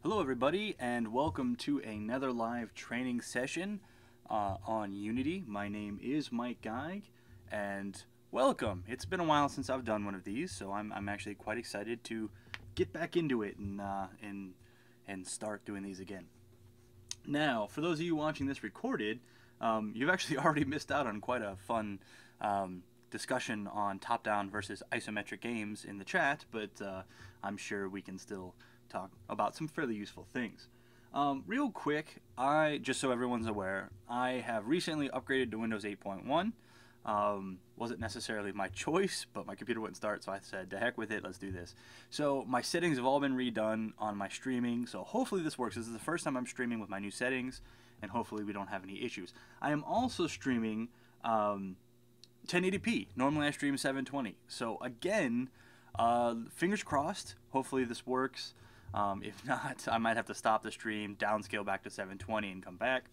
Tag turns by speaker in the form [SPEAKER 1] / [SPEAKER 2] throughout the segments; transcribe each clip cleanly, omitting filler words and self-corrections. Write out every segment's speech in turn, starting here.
[SPEAKER 1] Hello everybody and welcome to another live training session on Unity. My name is Mike Geig and welcome. It's been a while since I've done one of these, so I'm actually quite excited to get back into it and start doing these again. Now, for those of you watching this recorded, you've actually already missed out on quite a fun discussion on top-down versus isometric games in the chat, but I'm sure we can still talk about some fairly useful things. Real quick, just so everyone's aware, I have recently upgraded to Windows 8.1. Wasn't necessarily my choice, but my computer wouldn't start, so I said, to heck with it, let's do this. So my settings have all been redone on my streaming, so hopefully this works. This is the first time I'm streaming with my new settings, and hopefully we don't have any issues. I am also streaming 1080p. Normally I stream 720. So again, fingers crossed, hopefully this works. If not, I might have to stop the stream, downscale back to 720 and come back.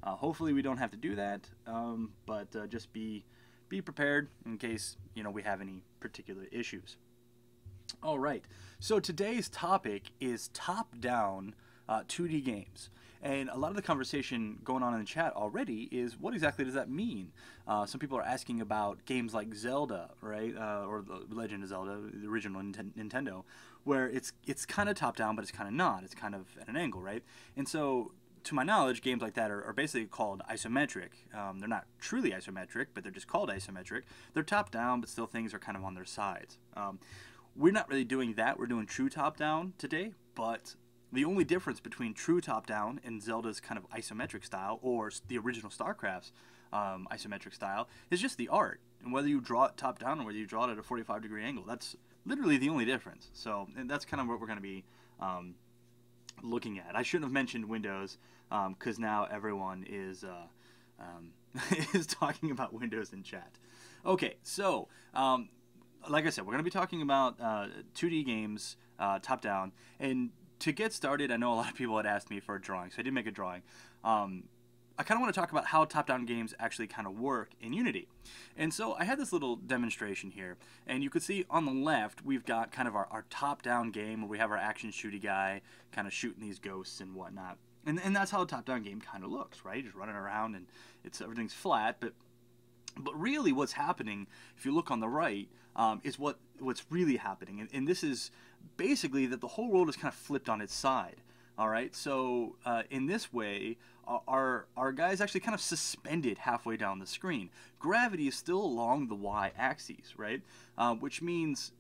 [SPEAKER 1] Hopefully we don't have to do that, but just be prepared in case we have any particular issues. All right, so today's topic is top-down 2D games. And a lot of the conversation going on in the chat already is, what exactly does that mean? Some people are asking about games like Zelda, right? Or The Legend of Zelda, the original Nintendo, where it's kind of top-down, but it's kind of not. It's kind of at an angle, right? And so, to my knowledge, games like that are basically called isometric. They're not truly isometric, but they're just called isometric. They're top-down, but still things are kind of on their sides. We're not really doing that. We're doing true top-down today, but the only difference between true top-down and Zelda's kind of isometric style, or the original StarCraft's isometric style, is just the art. And whether you draw it top-down or whether you draw it at a 45-degree angle, that's literally the only difference. So and that's kind of what we're going to be looking at. I shouldn't have mentioned Windows, because now everyone is is talking about Windows in chat. Okay, so like I said, we're going to be talking about 2D games, top-down, and to get started, I know a lot of people had asked me for a drawing, so I did make a drawing. I kind of want to talk about how top-down games actually kind of work in Unity. And so I had this little demonstration here, and you could see on the left we've got kind of our top-down game where we have our action shooty guy kind of shooting these ghosts and whatnot. And that's how a top-down game kind of looks, right? Just running around and everything's flat, but really what's happening, if you look on the right, is what's really happening. And this is basically that the whole world is kind of flipped on its side. All right, so in this way, our guy is actually kind of suspended halfway down the screen. Gravity is still along the y-axis, right? Which means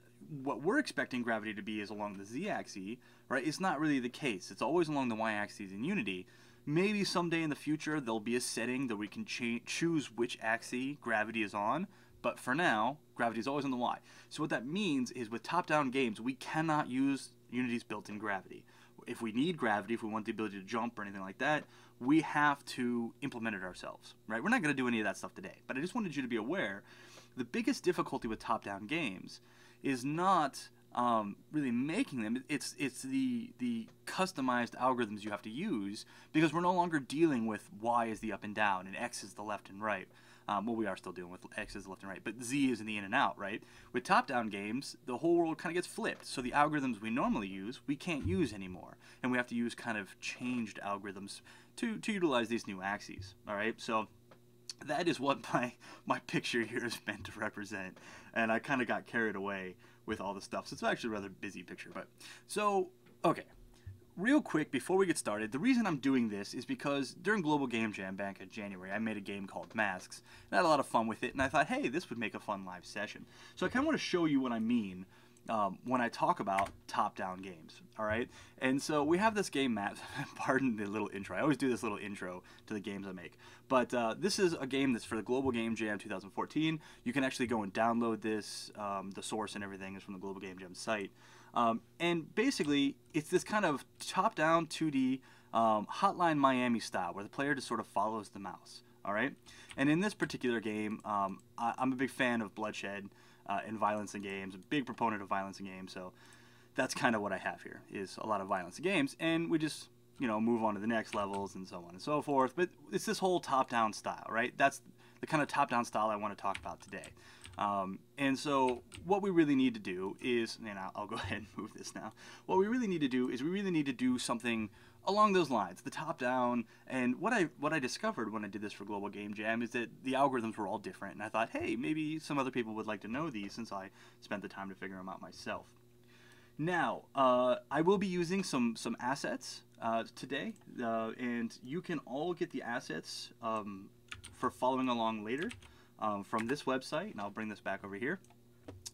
[SPEAKER 1] what we're expecting gravity to be is along the z-axis, right? It's not really the case. It's always along the y-axis in Unity. Maybe someday in the future there'll be a setting that we can choose which axis gravity is on, but for now, gravity is always on the y. So what that means is with top-down games, we cannot use Unity's built-in gravity. If we need gravity, if we want the ability to jump or anything like that, we have to implement it ourselves, right? We're not going to do any of that stuff today, but I just wanted you to be aware the biggest difficulty with top-down games is not really making them. It's the customized algorithms you have to use, because we're no longer dealing with y is the up and down and x is the left and right. Well, we are still dealing with x is the left and right, but z is in the in and out, right? With top-down games, the whole world kind of gets flipped. So the algorithms we normally use, we can't use anymore. And we have to use kind of changed algorithms to utilize these new axes, all right? So that is what my picture here is meant to represent. And I kind of got carried away with all the stuff. So it's actually a rather busy picture. But so, okay. Real quick, before we get started, the reason I'm doing this is because during Global Game Jam back in January, I made a game called Masks, and I had a lot of fun with it, and I thought, hey, this would make a fun live session. So I kind of want to show you what I mean when I talk about top-down games, all right? And so we have this game map. Pardon the little intro. I always do this little intro to the games I make. But this is a game that's for the Global Game Jam 2014. You can actually go and download this. The source and everything is from the Global Game Jam site. And basically, it's this kind of top-down 2D Hotline Miami style, where the player just sort of follows the mouse, all right? And in this particular game, I'm a big fan of bloodshed and violence in games, a big proponent of violence in games, so that's kind of what I have here, is a lot of violence in games, and we just, move on to the next levels and so on and so forth, but it's this whole top-down style, right? That's the kind of top-down style I want to talk about today. And so what we really need to do is, and I'll go ahead and move this now. What we really need to do is we really need to do something along those lines, the top down. And what I discovered when I did this for Global Game Jam is that the algorithms were all different. And I thought, hey, maybe some other people would like to know these since I spent the time to figure them out myself. Now, I will be using some assets today, and you can all get the assets for following along later from this website, and I'll bring this back over here.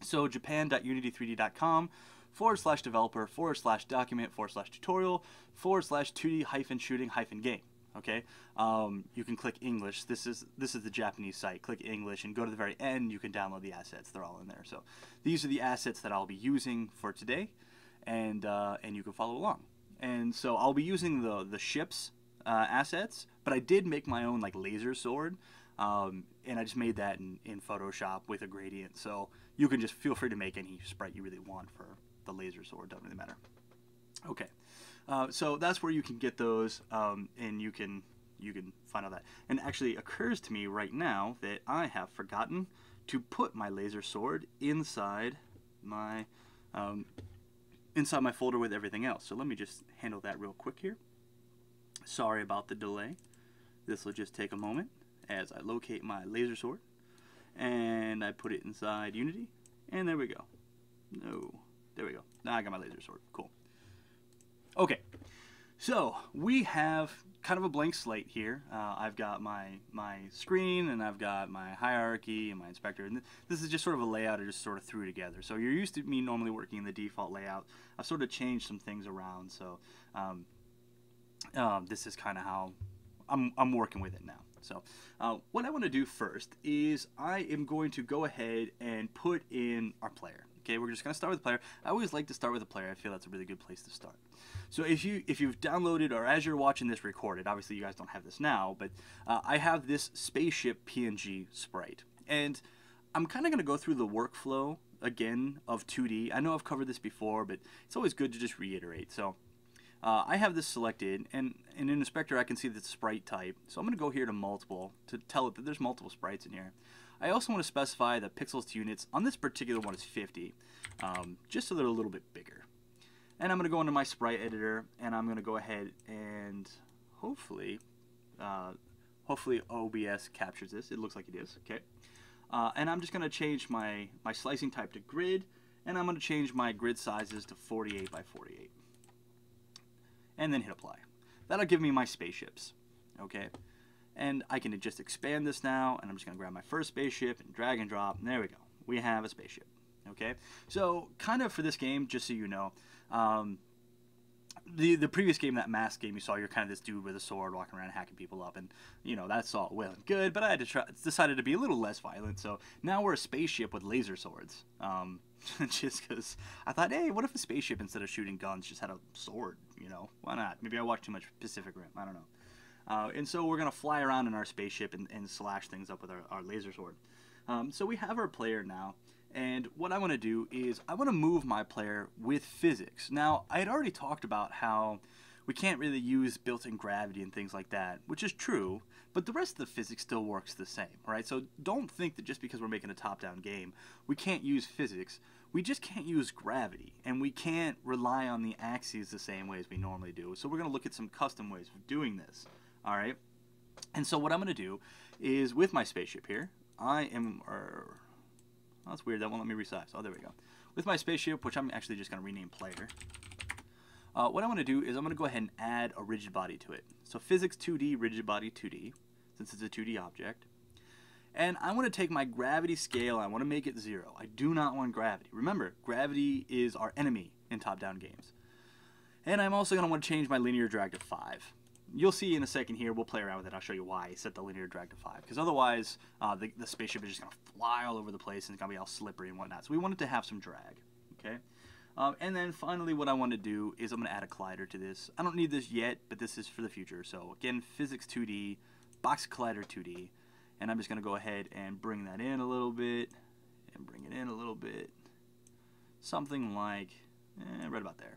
[SPEAKER 1] So japan.unity3d.com/developer/document/tutorial/2d-shooting-game. Okay, you can click English. This is the Japanese site. Click English and go to the very end. You can download the assets. They're all in there. So these are the assets that I'll be using for today, and you can follow along. And so I'll be using the ship's assets, but I did make my own like laser sword, and I just made that in Photoshop with a gradient. So you can just feel free to make any sprite you really want for the laser sword. Doesn't really matter. Okay. So that's where you can get those, and you can find out that. And it actually occurs to me right now that I have forgotten to put my laser sword inside my folder with everything else. So let me just handle that real quick here. Sorry about the delay. This will just take a moment as I locate my laser sword, and I put it inside Unity, and there we go. No, there we go. Now I got my laser sword. Cool. Okay, so we have kind of a blank slate here. I've got my screen, and I've got my hierarchy and my inspector, and this is just sort of a layout I just sort of threw together. So you're used to me normally working in the default layout. I've sort of changed some things around, so this is kind of how I'm working with it now. So what I want to do first is I am going to go ahead and put in our player. Okay, we're just going to start with the player. I always like to start with the player. I feel that's a really good place to start. So if you've downloaded, or as you're watching this recorded, obviously you guys don't have this now, but I have this spaceship PNG sprite. And I'm kind of going to go through the workflow again of 2D. I know I've covered this before, but it's always good to just reiterate. So I have this selected, and in Inspector I can see the sprite type. So I'm going to go here to multiple to tell it that there's multiple sprites in here. I also want to specify the pixels to units. On this particular one is 50, just so they're a little bit bigger. And I'm going to go into my sprite editor, and I'm going to go ahead and hopefully OBS captures this. It looks like it is. Okay. And I'm just going to change my slicing type to grid, and I'm going to change my grid sizes to 48 by 48. And then hit apply. That'll give me my spaceships. Okay. And I can just expand this now, and I'm just going to grab my first spaceship and drag and drop, and there we go. We have a spaceship. Okay, so kind of for this game, just so you know, the previous game, that mask game, you saw you're kind of this dude with a sword walking around hacking people up, and you know that's all well and good. But I had to decided to be a little less violent, so now we're a spaceship with laser swords. Just because I thought, hey, what if a spaceship instead of shooting guns just had a sword? You know, why not? Maybe I watched too much Pacific Rim. I don't know. And so we're going to fly around in our spaceship and slash things up with our laser sword. So we have our player now, and what I want to do is I want to move my player with physics. Now, I had already talked about how we can't really use built-in gravity and things like that, which is true, but the rest of the physics still works the same, right? So don't think that just because we're making a top-down game, we can't use physics. We just can't use gravity, and we can't rely on the axes the same way as we normally do. So we're going to look at some custom ways of doing this. All right, and so what I'm going to do is with my spaceship here, I am, oh, that's weird, that won't let me resize. Oh, there we go. With my spaceship, which I'm actually just going to rename player, what I want to do is I'm going to go ahead and add a rigid body to it. So physics 2D, rigid body 2D, since it's a 2D object. And I want to take my gravity scale, I want to make it 0. I do not want gravity. Remember, gravity is our enemy in top-down games. And I'm also going to want to change my linear drag to 5. You'll see in a second here, we'll play around with it. I'll show you why I set the linear drag to 5. Because otherwise, the spaceship is just going to fly all over the place and it's going to be all slippery and whatnot. So we want it to have some drag. Okay. And then finally, what I want to do is I'm going to add a collider to this. I don't need this yet, but this is for the future. So again, physics 2D, box collider 2D. And I'm just going to go ahead and bring that in a little bit. And bring it in a little bit. Something like right about there.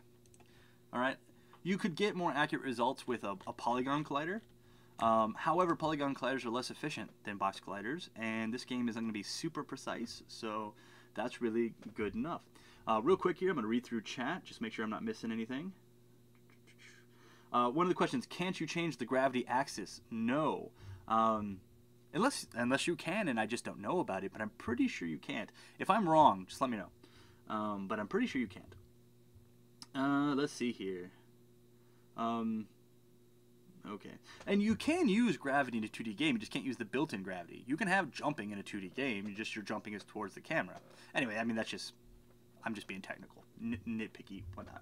[SPEAKER 1] All right. You could get more accurate results with a polygon collider, However, polygon colliders are less efficient than box colliders, and this game isn't going to be super precise, so that's really good enough. Real quick here, I'm going to read through chat, just make sure I'm not missing anything. One of the questions, can't you change the gravity axis? No. Unless you can, and I just don't know about it, but I'm pretty sure you can't. If I'm wrong, just let me know. But I'm pretty sure you can't. Let's see here. Okay. And you can use gravity in a 2D game, you just can't use the built-in gravity. You can have jumping in a 2D game, your jumping is towards the camera. Anyway, I mean, that's just, I'm just being technical, nitpicky, whatnot.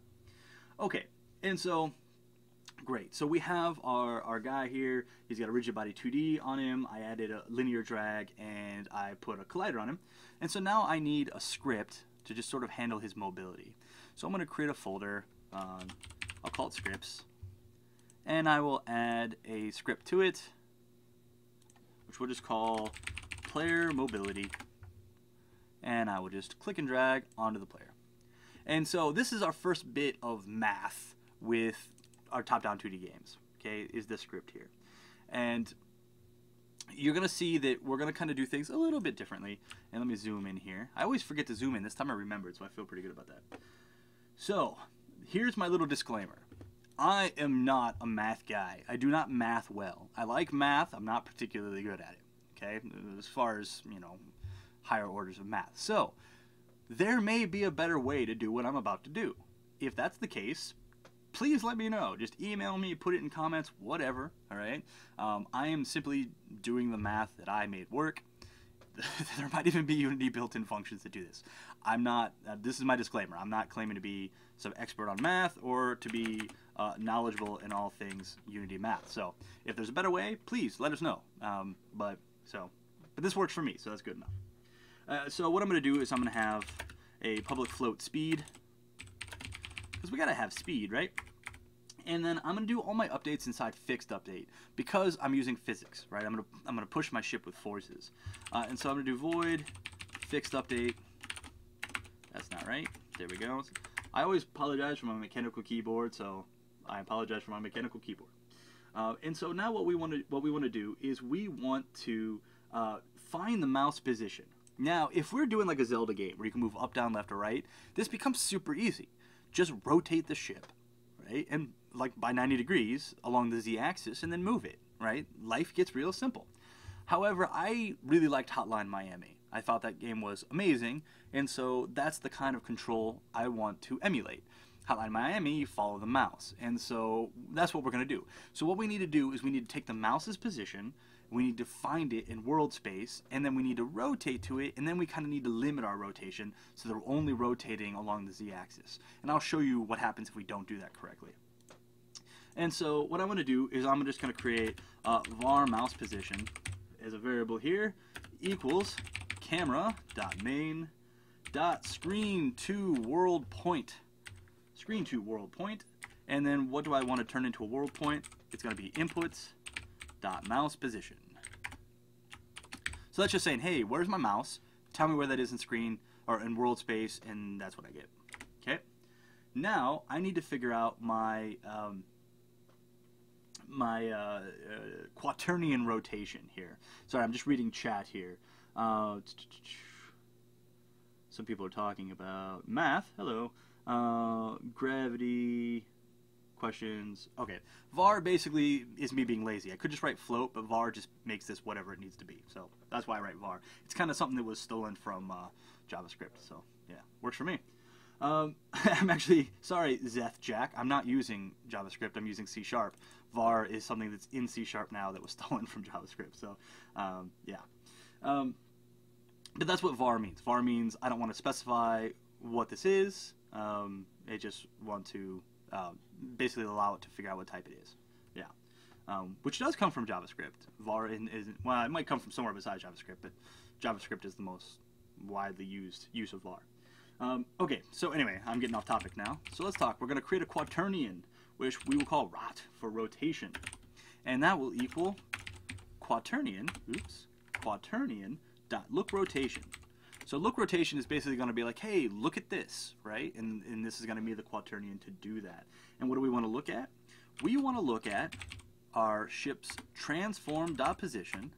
[SPEAKER 1] Okay, and so, great. So we have our guy here, he's got a rigid body 2D on him, I added a linear drag, and I put a collider on him. And so now I need a script to just sort of handle his mobility. So I'm going to create a folder, I'll call it scripts. And I will add a script to it, which we'll just call player mobility. And I will just click and drag onto the player. And so this is our first bit of math with our top-down 2D games, okay, is this script here. And you're going to see that we're going to kind of do things a little bit differently. And let me zoom in here. I always forget to zoom in. This time I remembered, so I feel pretty good about that. So here's my little disclaimer. I am not a math guy. I do not math well. I like math. I'm not particularly good at it, okay, as far as, you know, higher orders of math. So there may be a better way to do what I'm about to do. If that's the case, please let me know. Just email me, put it in comments, whatever, all right? I am simply doing the math that I made work. There might even be Unity built-in functions that do this. I'm not, this is my disclaimer, I'm not claiming to be some expert on math or to be knowledgeable in all things Unity math. So if there's a better way, please let us know. But this works for me, so that's good enough. So what I'm going to do is I'm going to have a public float speed, because we got to have speed, right? And then I'm going to do all my updates inside fixed update because I'm using physics, right? I'm going to push my ship with forces. And so I'm going to do void fixed update. That's not right. There we go. I always apologize for my mechanical keyboard, so I apologize for my mechanical keyboard. And so now what we want to do is we want to find the mouse position. Now, if we're doing like a Zelda game where you can move up, down, left, or right, this becomes super easy. Just rotate the ship, right? And like by 90 degrees along the Z-axis and then move it, right? Life gets real simple. However, I really liked Hotline Miami. I thought that game was amazing, and so that's the kind of control I want to emulate. Hotline Miami, you follow the mouse, and so that's what we're going to do. So what we need to do is we need to take the mouse's position, we need to find it in world space, and then we need to rotate to it, and then we kind of need to limit our rotation so that we're only rotating along the Z-axis. And I'll show you what happens if we don't do that correctly. And so what I want to do is I'm just going to create var mouse position as a variable here equals camera.main.screen2world point. Screen2world point. And then what do I want to turn into a world point? It's going to be inputs.mouse position. So that's just saying, hey, where's my mouse? Tell me where that is in screen or in world space, and that's what I get. Okay. Now I need to figure out my quaternion rotation here. Sorry, I'm just reading chat here. Some people are talking about math. Hello. Gravity questions. Okay. var basically is me being lazy. I could just write float, but var just makes this whatever it needs to be. So that's why I write var. It's kind of something that was stolen from JavaScript. So yeah, works for me. I'm actually, sorry, Zeth Jack, I'm not using JavaScript, I'm using C#. var is something that's in C# now that was stolen from JavaScript, so, yeah. But that's what var means. var means I don't want to specify what this is, I just want to basically allow it to figure out what type it is, yeah. Which does come from JavaScript. var isn't, well, it might come from somewhere besides JavaScript, but JavaScript is the most widely used use of var. Okay, so anyway, I'm getting off topic now. So let's talk. We're going to create a quaternion, which we will call rot for rotation. And that will equal quaternion, quaternion.lookRotation. So lookRotation is basically going to be like, hey, look at this, right? And this is going to be the quaternion to do that. And what do we want to look at? We want to look at our ship's transform.position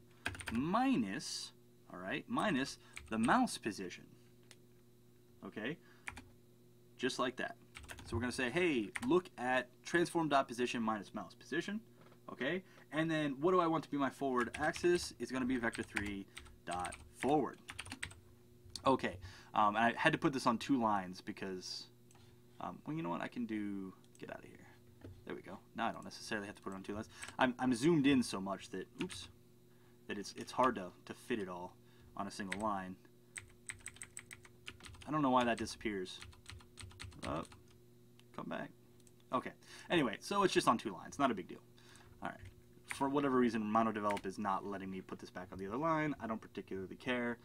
[SPEAKER 1] minus, all right, minus the mouse position. Okay, just like that. So we're going to say, hey, look at transform.position minus mouse position. Okay, and then what do I want to be my forward axis? It's going to be vector3 dot forward. Okay, and I had to put this on 2 lines because, well, you know what? I can do, get out of here. There we go. Now I don't necessarily have to put it on 2 lines. I'm zoomed in so much that, oops, that it's hard to fit it all on a single line. I don't know why that disappears. Oh, come back. Okay. Anyway, so it's just on 2 lines. Not a big deal. All right. For whatever reason, MonoDevelop is not letting me put this back on the other line. I don't particularly care.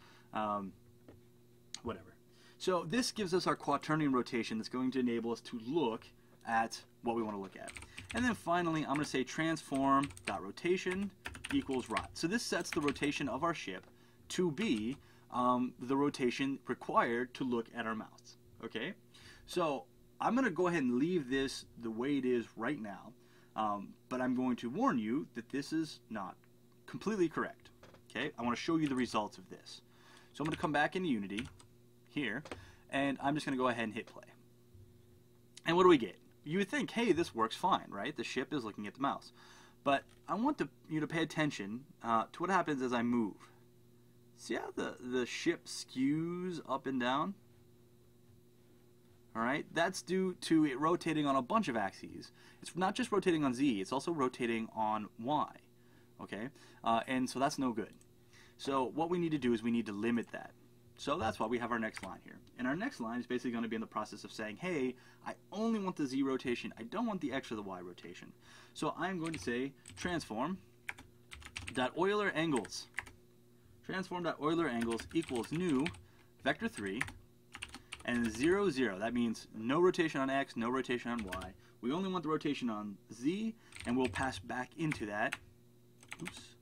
[SPEAKER 1] Whatever. So this gives us our quaternion rotation that's going to enable us to look at what we want to look at. And then finally, I'm going to say transform.rotation equals rot. So this sets the rotation of our ship to be the rotation required to look at our mouse. Okay? So I'm going to go ahead and leave this the way it is right now. But I'm going to warn you that this is not completely correct. Okay? I want to show you the results of this. So I'm going to come back into Unity here, and I'm just going to go ahead and hit play. And what do we get? You would think, hey, this works fine, right? The ship is looking at the mouse. But I want you to pay attention to what happens as I move. See how the ship skews up and down? All right, that's due to it rotating on a bunch of axes. It's not just rotating on Z, it's also rotating on Y. Okay, and so that's no good. So what we need to do is we need to limit that. So that's why we have our next line here. And our next line is basically going to be in the process of saying, hey, I only want the Z rotation. I don't want the X or the Y rotation. So I'm going to say transform.Euler-Angles. Transform.Euler-Angles equals new vector3 and 0, 0. That means no rotation on X, no rotation on Y. We only want the rotation on Z, and we'll pass back into that, oops,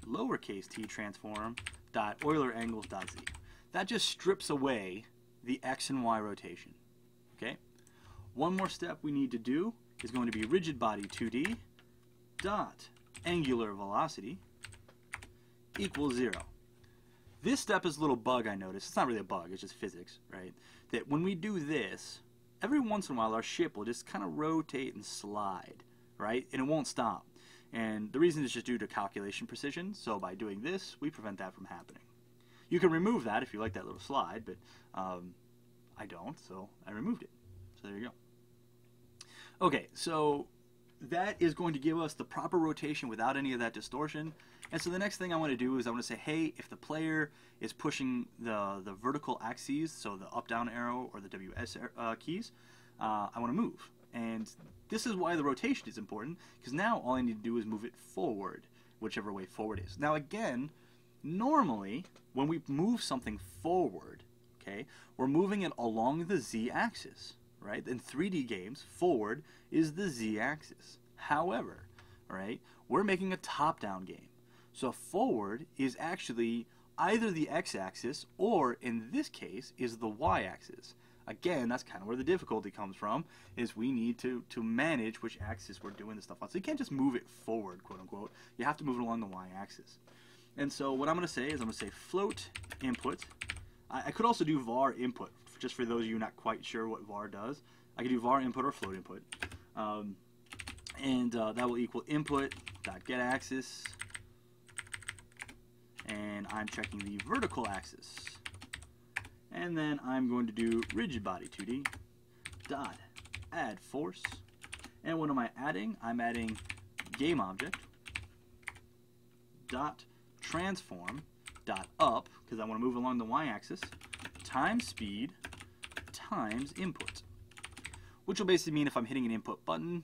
[SPEAKER 1] lowercase t transform.Euler-Angles.Z. That just strips away the X and Y rotation. Okay? One more step we need to do is going to be rigid body 2D dot angular velocity equals 0. This step is a little bug I noticed. It's not really a bug, it's just physics, right? That when we do this, every once in a while our ship will just kind of rotate and slide, right? And it won't stop. And the reason is just due to calculation precision, so by doing this, we prevent that from happening. You can remove that if you like that little slide, but I don't, so I removed it. So there you go. Okay, so that is going to give us the proper rotation without any of that distortion. And so the next thing I want to do is I want to say, hey, if the player is pushing the vertical axes, so the up-down arrow or the WS keys, I want to move. And this is why the rotation is important, because now all I need to do is move it forward, whichever way forward is. Now again, normally, when we move something forward, okay, we're moving it along the z-axis, right? In 3D games, forward is the z-axis. However, right, we're making a top-down game. So forward is actually either the x-axis or, in this case, is the y-axis. Again, that's kind of where the difficulty comes from, is we need to manage which axis we're doing this stuff on. So you can't just move it forward, quote-unquote. You have to move it along the y-axis. And so what I'm going to say is I'm going to say float input. I could also do var input, just for those of you not quite sure what var does. I could do var input or float input. That will equal input.getAxis. And I'm checking the vertical axis. And then I'm going to do rigid body 2D dot add force. And what am I adding? I'm adding game object dot transform dot up, because I want to move along the y-axis, times speed times input, which will basically mean if I'm hitting an input button,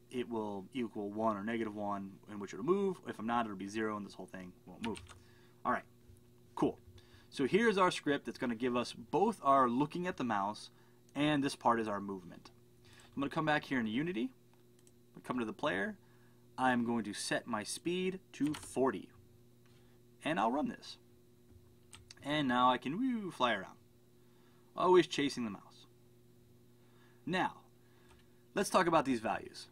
[SPEAKER 1] it will equal 1 or -1, in which it'll move. If I'm not, it'll be 0, and this whole thing won't move. All right, cool. So here's our script that's going to give us both our looking at the mouse, and this part is our movement. I'm going to come back here into Unity, come to the player. I'm going to set my speed to 40. And I'll run this. And now I can fly around. Always chasing the mouse. Now, let's talk about these values.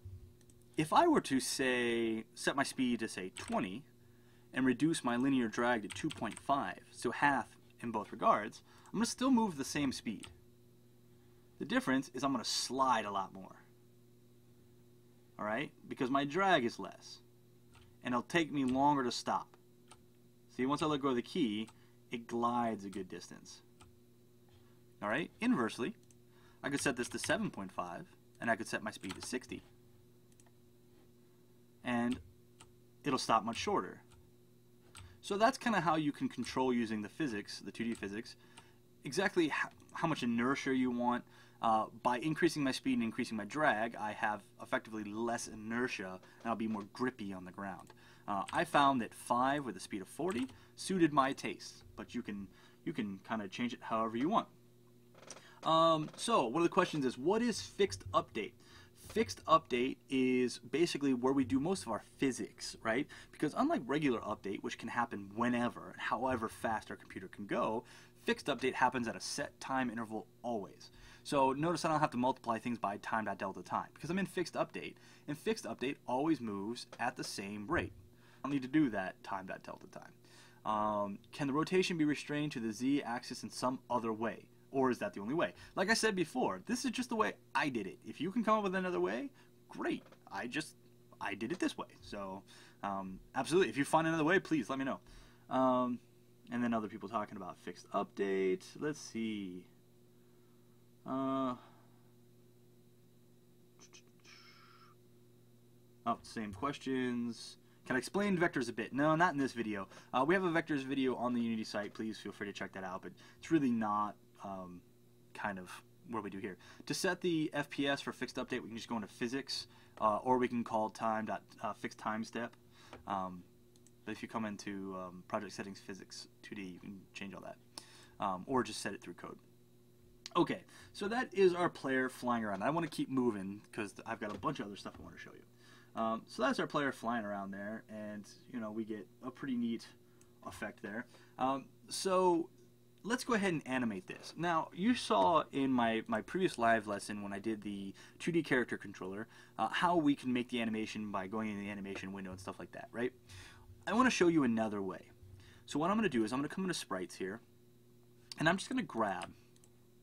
[SPEAKER 1] if I were to say, set my speed to say 20 and reduce my linear drag to 2.5, so half in both regards, I'm going to still move the same speed. The difference is I'm going to slide a lot more. Alright? Because my drag is less. And it'll take me longer to stop. See, once I let go of the key, it glides a good distance. Alright? Inversely, I could set this to 7.5, and I could set my speed to 60. And it'll stop much shorter. So that's kind of how you can control using the physics, the 2D physics, exactly how much inertia you want. By increasing my speed and increasing my drag, I have effectively less inertia, and I'll be more grippy on the ground. I found that 5 with a speed of 40 suited my taste, but you can kind of change it however you want. So one of the questions is, what is fixed update? Fixed update is basically where we do most of our physics, right? Because unlike regular update, which can happen whenever and however fast our computer can go, fixed update happens at a set time interval always. So notice I don't have to multiply things by time.delta time because I'm in fixed update, and fixed update always moves at the same rate. I don't need to do that time.delta time. Can the rotation be restrained to the z-axis in some other way? Or is that the only way? Like I said before, this is just the way I did it. If you can come up with another way, great. I did it this way. So, absolutely. If you find another way, please let me know. And then other people talking about fixed update. Let's see. Oh, same questions. Can I explain vectors a bit? No, not in this video. We have a vectors video on the Unity site. Please feel free to check that out. But it's really not kind of what we do here. To set the FPS for fixed update, we can just go into physics, or we can call time.fixed time step. But if you come into project settings physics 2D, you can change all that, or just set it through code. Okay, so that is our player flying around. I want to keep moving because I've got a bunch of other stuff I want to show you. So that's our player flying around there, and we get a pretty neat effect there. So let's go ahead and animate this. Now, you saw in my previous live lesson when I did the 2D character controller how we can make the animation by going into the animation window and stuff like that, right? I want to show you another way. So what I'm going to do is I'm going to come into sprites here, and I'm just going to grab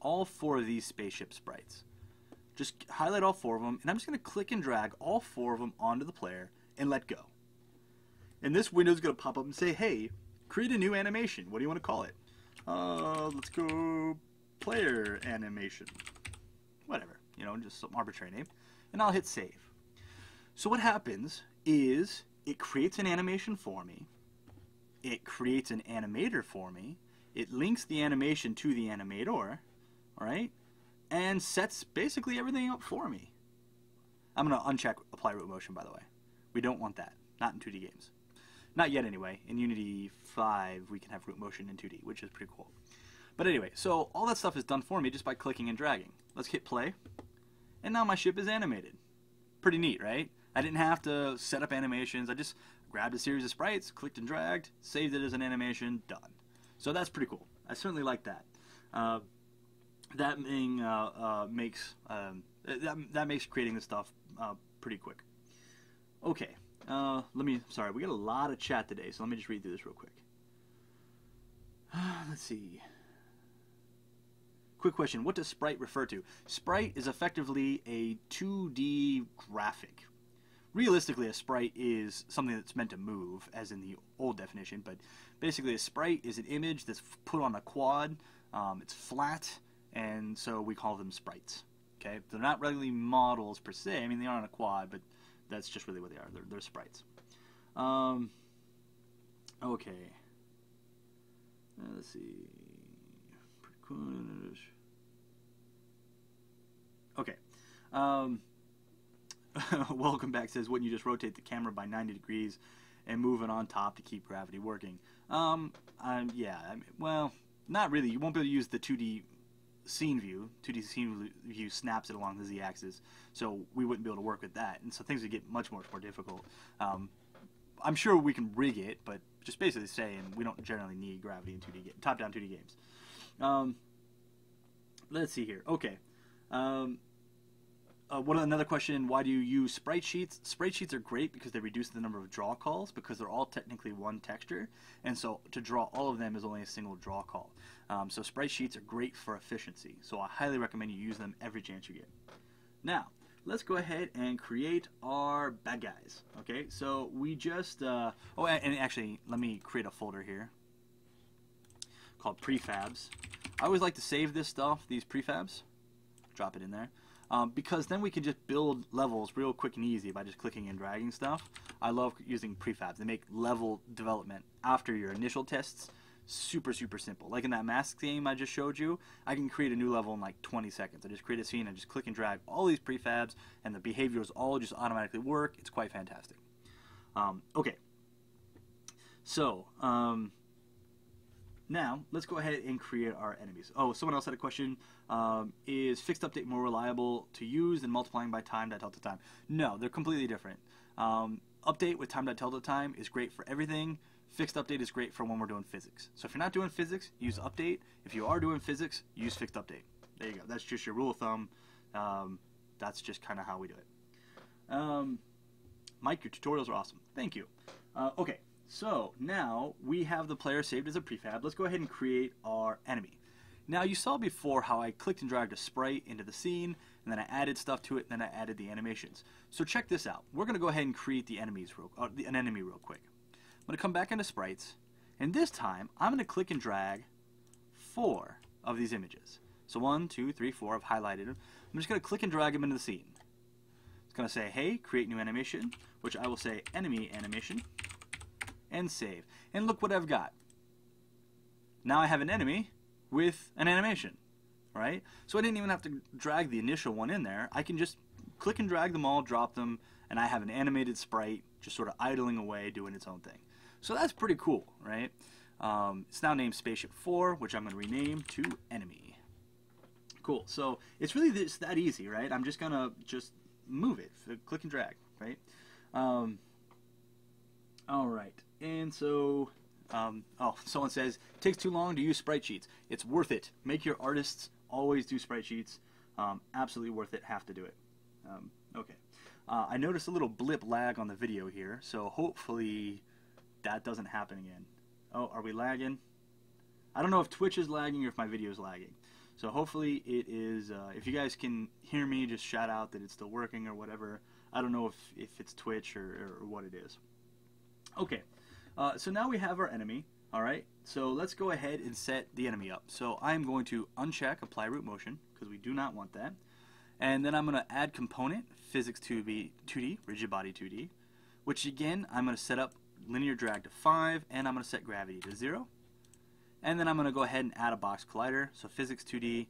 [SPEAKER 1] all 4 of these spaceship sprites. Just highlight all 4 of them, and I'm just going to click and drag all 4 of them onto the player and let go. And this window is going to pop up and say, hey, create a new animation. What do you want to call it? Let's go player animation. Whatever, just some arbitrary name. And I'll hit save. So what happens is it creates an animation for me. It creates an animator for me. It links the animation to the animator, alright? And sets basically everything up for me. I'm going to uncheck apply root motion, by the way. We don't want that. Not in 2D games. Not yet, anyway. In Unity 5, we can have root motion in 2D, which is pretty cool. But anyway, so all that stuff is done for me just by clicking and dragging. Let's hit play. And now my ship is animated. Pretty neat, right? I didn't have to set up animations. I just grabbed a series of sprites, clicked and dragged, saved it as an animation, done. So that's pretty cool. I certainly like that. That thing makes creating this stuff pretty quick. Okay, sorry, we got a lot of chat today, so let me just read through this real quick. Let's see. Quick question, what does sprite refer to? Sprite is effectively a 2D graphic. Realistically, a sprite is something that's meant to move, as in the old definition, but basically a sprite is an image that's put on a quad. It's flat, and so we call them sprites. Okay, they're not really models per se. I mean, they are on a quad, but that's just really what they are. They're sprites. Okay. Let's see. Okay. Welcome back says, wouldn't you just rotate the camera by 90 degrees and move it on top to keep gravity working? Yeah, well, not really. You won't be able to use the 2D scene view. 2D scene view snaps it along the z-axis, so we wouldn't be able to work with that, and so things would get much more difficult. I'm sure we can rig it, but just basically saying we don't generally need gravity in top-down 2D games. Let's see here. Okay. Another question, why do you use sprite sheets? Sprite sheets are great because they reduce the number of draw calls because they're all technically one texture, and so to draw all of them is only a single draw call. So sprite sheets are great for efficiency, so I highly recommend you use them every chance you get. Now, let's go ahead and create our bad guys. Okay, so we just, and actually, let me create a folder here called prefabs. I always like to save this stuff, these prefabs, drop it in there, because then we can just build levels real quick and easy by just clicking and dragging stuff. I love using prefabs. They make level development after your initial tests super, super simple. Like in that mask game I just showed you, I can create a new level in like 20 seconds. I just create a scene and just click and drag all these prefabs, and the behaviors all just automatically work. It's quite fantastic. Okay, so now let's go ahead and create our enemies. Oh, someone else had a question. Is fixed update more reliable to use than multiplying by time.delta time? No, they're completely different. Update with time.delta time is great for everything. Fixed update is great for when we're doing physics. So if you're not doing physics, use update. If you are doing physics, use fixed update. There you go. That's just your rule of thumb. That's just kind of how we do it. Mike, your tutorials are awesome. Thank you. Okay, so now we have the player saved as a prefab. Let's go ahead and create our enemy. Now you saw before how I clicked and dragged a sprite into the scene, and then I added stuff to it, and then I added the animations. So check this out. We're going to go ahead and create the enemies an enemy real quick. I'm going to come back into sprites, and this time I'm going to click and drag 4 of these images. So 1, 2, 3, 4, I've highlighted them. I'm just going to click and drag them into the scene. It's going to say, hey, create new animation, which I will say enemy animation, and save. And look what I've got. Now I have an enemy with an animation, right? So I didn't even have to drag the initial one in there. I can just click and drag them all, drop them, and I have an animated sprite just sort of idling away, doing its own thing. So that's pretty cool, right? It's now named Spaceship 4, which I'm going to rename to Enemy. Cool. So it's really that easy, right? I'm just going to move it, click and drag, right? All right. And so, someone says, it takes too long to use sprite sheets. It's worth it. Make your artists always do sprite sheets. Absolutely worth it. Have to do it. Okay. I noticed a little blip lag on the video here, so hopefully that doesn't happen again. Oh, are we lagging? I don't know if Twitch is lagging or if my video is lagging. So hopefully it is. If you guys can hear me, just shout out that it's still working or whatever. I don't know if it's Twitch or what it is. Okay, so now we have our enemy. All right, so let's go ahead and set the enemy up. So I'm going to uncheck apply root motion because we do not want that. And then I'm going to add component, physics 2D, rigid body 2D, which again, I'm going to set up linear drag to 5, and I'm going to set gravity to 0. And then I'm going to go ahead and add a box collider, so physics 2D,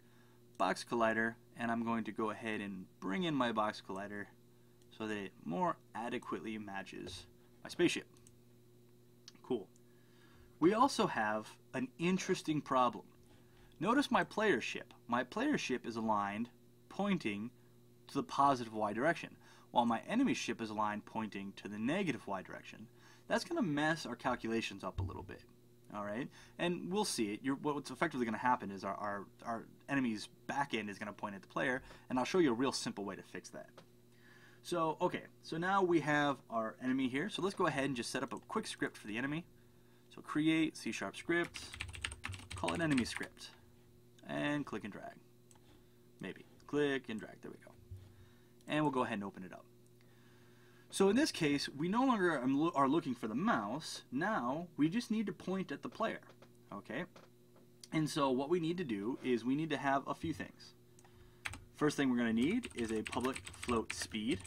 [SPEAKER 1] box collider, and I'm going to go ahead and bring in my box collider so that it more adequately matches my spaceship. Cool. We also have an interesting problem. Notice my player ship. My player ship is aligned pointing to the positive Y direction, while my enemy ship is aligned pointing to the negative Y direction. That's going to mess our calculations up a little bit. All right, and we'll see it. What's effectively going to happen is our enemy's back end is going to point at the player, and I'll show you a real simple way to fix that. So, okay, so now we have our enemy here. So let's go ahead and just set up a quick script for the enemy. So create C# script, call it enemy script, and click and drag. Maybe. Click and drag. There we go. And we'll go ahead and open it up. So in this case, we no longer are looking for the mouse. Now we just need to point at the player. Okay? And so what we need to do is we need to have a few things. First thing we're going to need is a public float speed.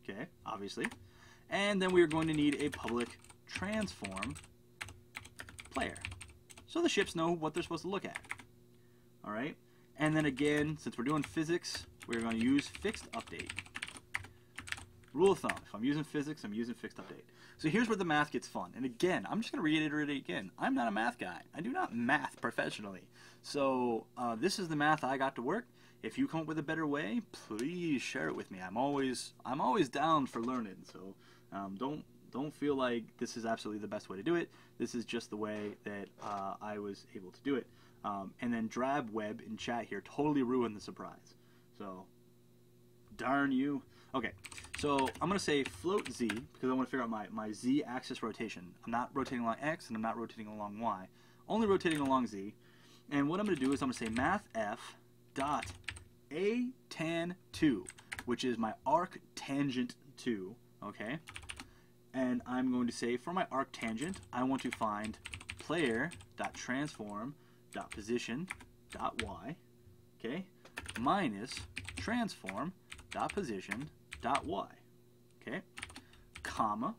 [SPEAKER 1] Okay, obviously. And then we are going to need a public transform player. So the ships know what they're supposed to look at. All right? And then again, since we're doing physics, we're going to use fixed update. Rule of thumb, if I'm using physics, I'm using fixed update. So here's where the math gets fun. And again, I'm just going to reiterate it again. I'm not a math guy. I do not math professionally. So this is the math I got to work. If you come up with a better way, please share it with me. I'm always down for learning. So don't feel like this is absolutely the best way to do it. This is just the way that I was able to do it. And then drab web in chat here totally ruined the surprise. So darn you. Okay, so I'm going to say float z, because I want to figure out my z-axis rotation. I'm not rotating along x, and I'm not rotating along y. Only rotating along z. And what I'm going to do is I'm going to say mathf dot a tan 2, which is my arc tangent 2, okay? And I'm going to say for my arc tangent, I want to find player dot transform dot position dot y, okay, minus transform dot position dot y, okay, comma,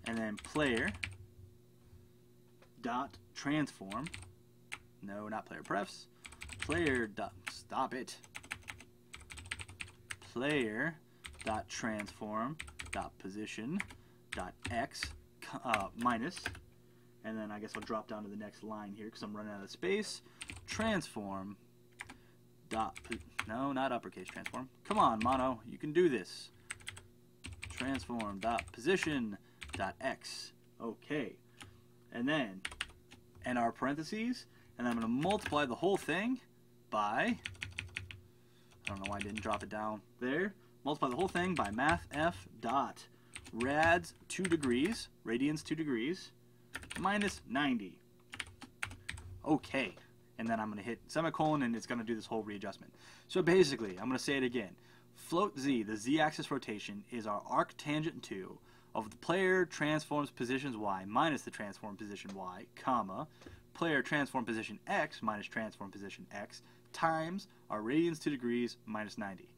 [SPEAKER 1] and then player dot transform, no, not player prefs, player dot, stop it, player dot transform dot position dot x minus, and then I guess I'll drop down to the next line here because I'm running out of space, transform dot, no, not uppercase transform, come on mono, you can do this, transform dot position dot x, okay, and then and our parentheses, and I'm going to multiply the whole thing by, I don't know why I didn't drop it down there, multiply the whole thing by mathf dot rads 2 degrees, radians 2 degrees, minus 90. Okay, and then I'm going to hit semicolon and it's going to do this whole readjustment. So basically, I'm going to say it again. Float z, the z-axis rotation, is our arc tangent 2 of the player transforms positions y minus the transform position y, comma, player transform position x minus transform position x, times our radians 2 degrees minus 90.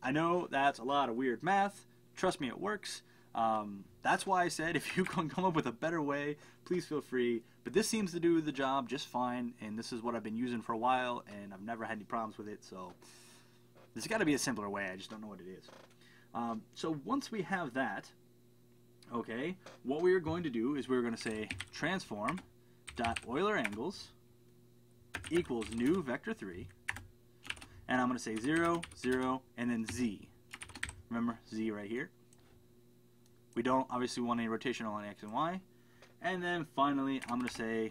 [SPEAKER 1] I know that's a lot of weird math. Trust me, it works. That's why I said if you can come up with a better way, please feel free. But this seems to do the job just fine, and this is what I've been using for a while, and I've never had any problems with it. So there's got to be a simpler way. I just don't know what it is. So once we have that, okay, what we are going to do is we're going to say transform dot Euler angles equals new vector 3, and I'm going to say 0, 0, and then z. Remember, z right here. We don't obviously want any rotation along x and y. And then finally, I'm going to say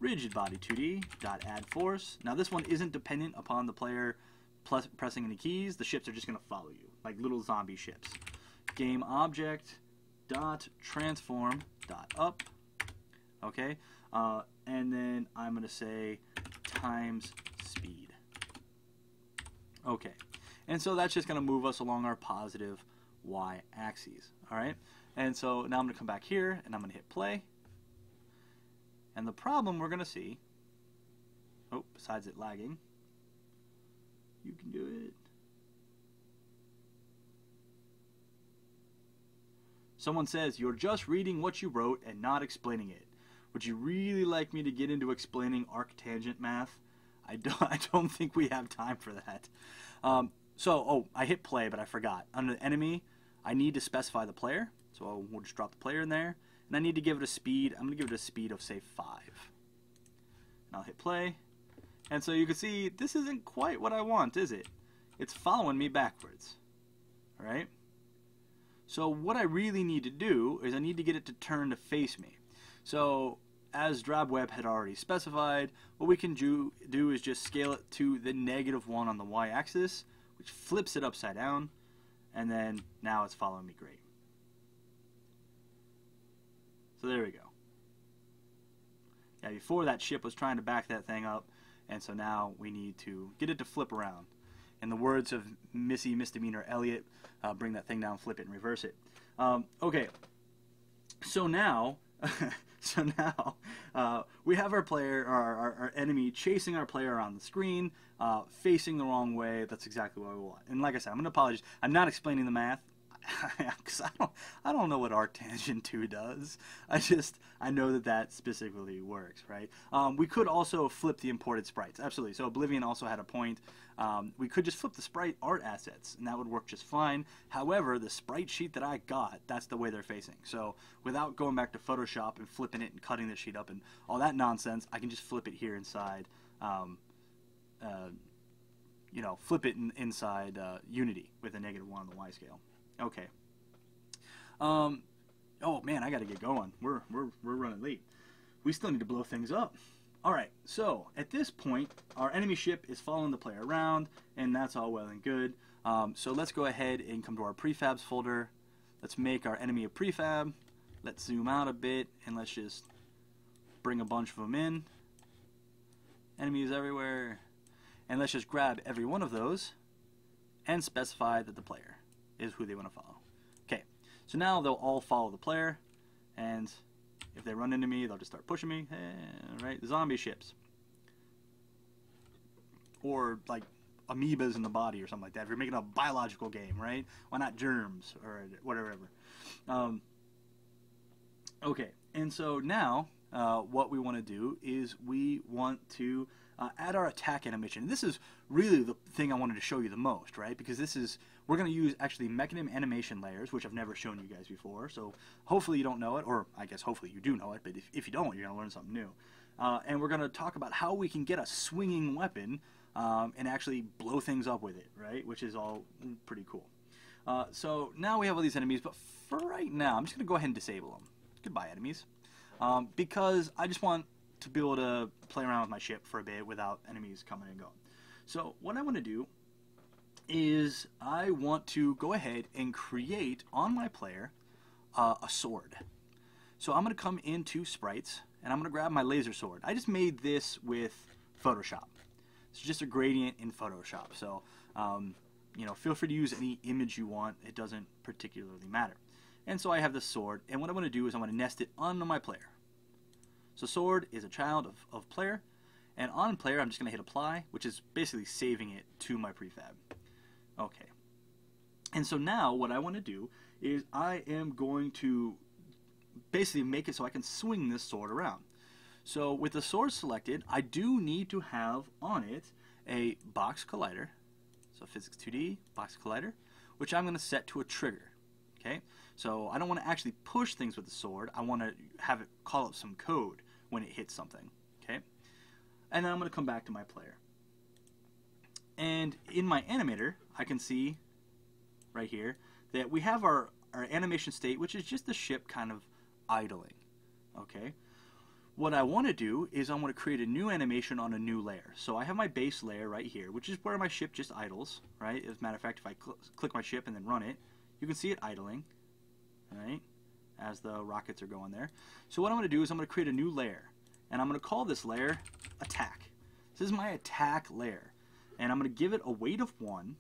[SPEAKER 1] rigid body 2D dot add force. Now this one isn't dependent upon the player pressing any keys. The ships are just going to follow you, like little zombie ships. Game object dot transform dot up. Okay, and then I'm going to say times speed. Okay, and so that's just going to move us along our positive y-axis. All right, and so now I'm going to come back here and I'm going to hit play. And the problem we're going to see, oh, besides it lagging, you can do it. Someone says, you're just reading what you wrote and not explaining it. Would you really like me to get into explaining arctangent math? I don't think we have time for that. I hit play, but I forgot. Under the enemy, I need to specify the player. So we'll just drop the player in there. And I need to give it a speed. I'm going to give it a speed of, say, 5. And I'll hit play. And so you can see, this isn't quite what I want, is it? It's following me backwards. All right? So what I really need to do is I need to get it to turn to face me. So as DrabWeb had already specified, what we can do is just scale it to the -1 on the y-axis, which flips it upside down, and then now it's following me great. So there we go. Yeah, before that ship was trying to back that thing up, and so now we need to get it to flip around. In the words of Missy Misdemeanor Elliott, bring that thing down, flip it, and reverse it. Okay, so now, we have our player, our enemy, chasing our player around the screen, facing the wrong way. That's exactly what we want. And like I said, I'm going to apologize. I'm not explaining the math, because I don't know what arctangent 2 does. I know that specifically works, right? We could also flip the imported sprites, absolutely. So Oblivion also had a point. We could just flip the sprite art assets, and that would work just fine. However, the sprite sheet that I got, that's the way they're facing. So without going back to Photoshop and flipping it and cutting the sheet up and all that nonsense, I can just flip it here inside, flip it inside Unity with a -1 on the Y scale. Okay. Oh man, I got to get going. We're running late. We still need to blow things up. All right. So at this point, our enemy ship is following the player around, and that's all well and good. So let's go ahead and come to our prefabs folder. Let's make our enemy a prefab. Let's zoom out a bit and let's just bring a bunch of them in. Enemies everywhere. And let's just grab every one of those and specify that the player is who they want to follow. Okay, so now they'll all follow the player, and if they run into me, they'll just start pushing me. Right, zombie ships. Or like amoebas in the body or something like that. If you're making a biological game, right? Why not germs or whatever. Okay, and so now what we want to do is we want to add our attack animation. And this is really the thing I wanted to show you the most, right? Because this is, we're going to use actually mechanism animation layers, which I've never shown you guys before. So hopefully you don't know it, or I guess hopefully you do know it, but if you don't, you're going to learn something new. And we're going to talk about how we can get a swinging weapon and actually blow things up with it, right? Which is all pretty cool. So now we have all these enemies, but for right now, I'm just going to go ahead and disable them. Goodbye, enemies. Because I just want to be able to play around with my ship for a bit without enemies coming and going. So what I want to do is I want to go ahead and create on my player a sword. So I'm going to come into sprites and I'm going to grab my laser sword. I just made this with Photoshop. It's just a gradient in Photoshop. So you know, feel free to use any image you want. It doesn't particularly matter. And so I have this sword, and what I want to do is I want to nest it onto my player. So sword is a child of player, and on player I'm just going to hit apply, which is basically saving it to my prefab. Okay. And so now what I want to do is I am going to basically make it so I can swing this sword around. So with the sword selected, I do need to have on it a box collider. So physics 2D, box collider, which I'm going to set to a trigger. Okay? So I don't want to actually push things with the sword. I want to have it call up some code when it hits something. Okay? And then I'm going to come back to my player. And in my animator, I can see right here that we have our animation state, which is just the ship kind of idling. Okay? What I want to do is I want to create a new animation on a new layer. So I have my base layer right here, which is where my ship just idles, right? As a matter of fact, if I click my ship and then run it, you can see it idling, right, as the rockets are going there. So what I'm going to do is I'm going to create a new layer, and I'm going to call this layer attack. This is my attack layer, and I'm going to give it a weight of 1.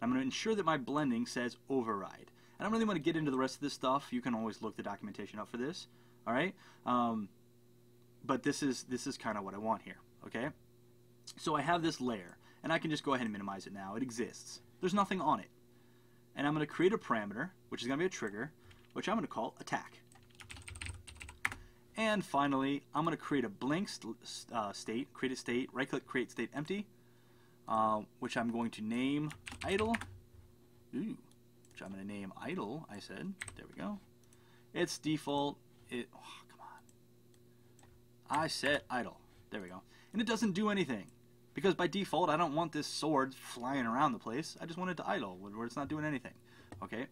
[SPEAKER 1] I'm going to ensure that my blending says override. I don't really want to get into the rest of this stuff. You can always look the documentation up for this, all right? But this is kind of what I want here, okay? So I have this layer, and I can just go ahead and minimize it now. It exists. There's nothing on it. And I'm going to create a parameter, which is going to be a trigger, which I'm going to call attack. And finally, I'm going to create a blank state, create a state, right-click, create state empty, which I'm going to name idle. Ooh, which I'm going to name idle, I said. There we go. It's default. Oh, come on. I set idle. There we go. And it doesn't do anything. Because by default, I don't want this sword flying around the place. I just want it to idle, where it's not doing anything. Okay?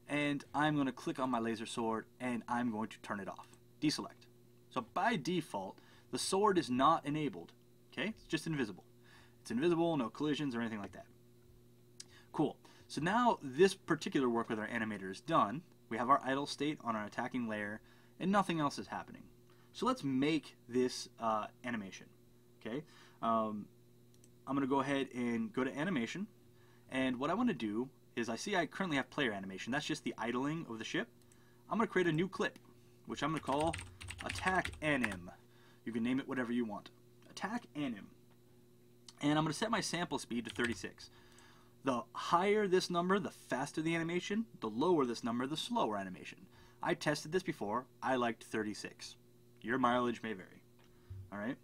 [SPEAKER 1] And I'm going to click on my laser sword, and I'm going to turn it off. Deselect. So by default, the sword is not enabled. Okay? It's just invisible. It's invisible, no collisions or anything like that. Cool. So now this particular work with our animator is done. We have our idle state on our attacking layer, and nothing else is happening. So let's make this animation. Okay? I'm going to go ahead and go to animation, and what I want to do is I see I currently have player animation. That's just the idling of the ship. I'm going to create a new clip, which I'm going to call attack anim. You can name it whatever you want. Attack anim. And I'm going to set my sample speed to 36. The higher this number, the faster the animation. The lower this number, the slower animation. I tested this before. I liked 36. Your mileage may vary. Alright?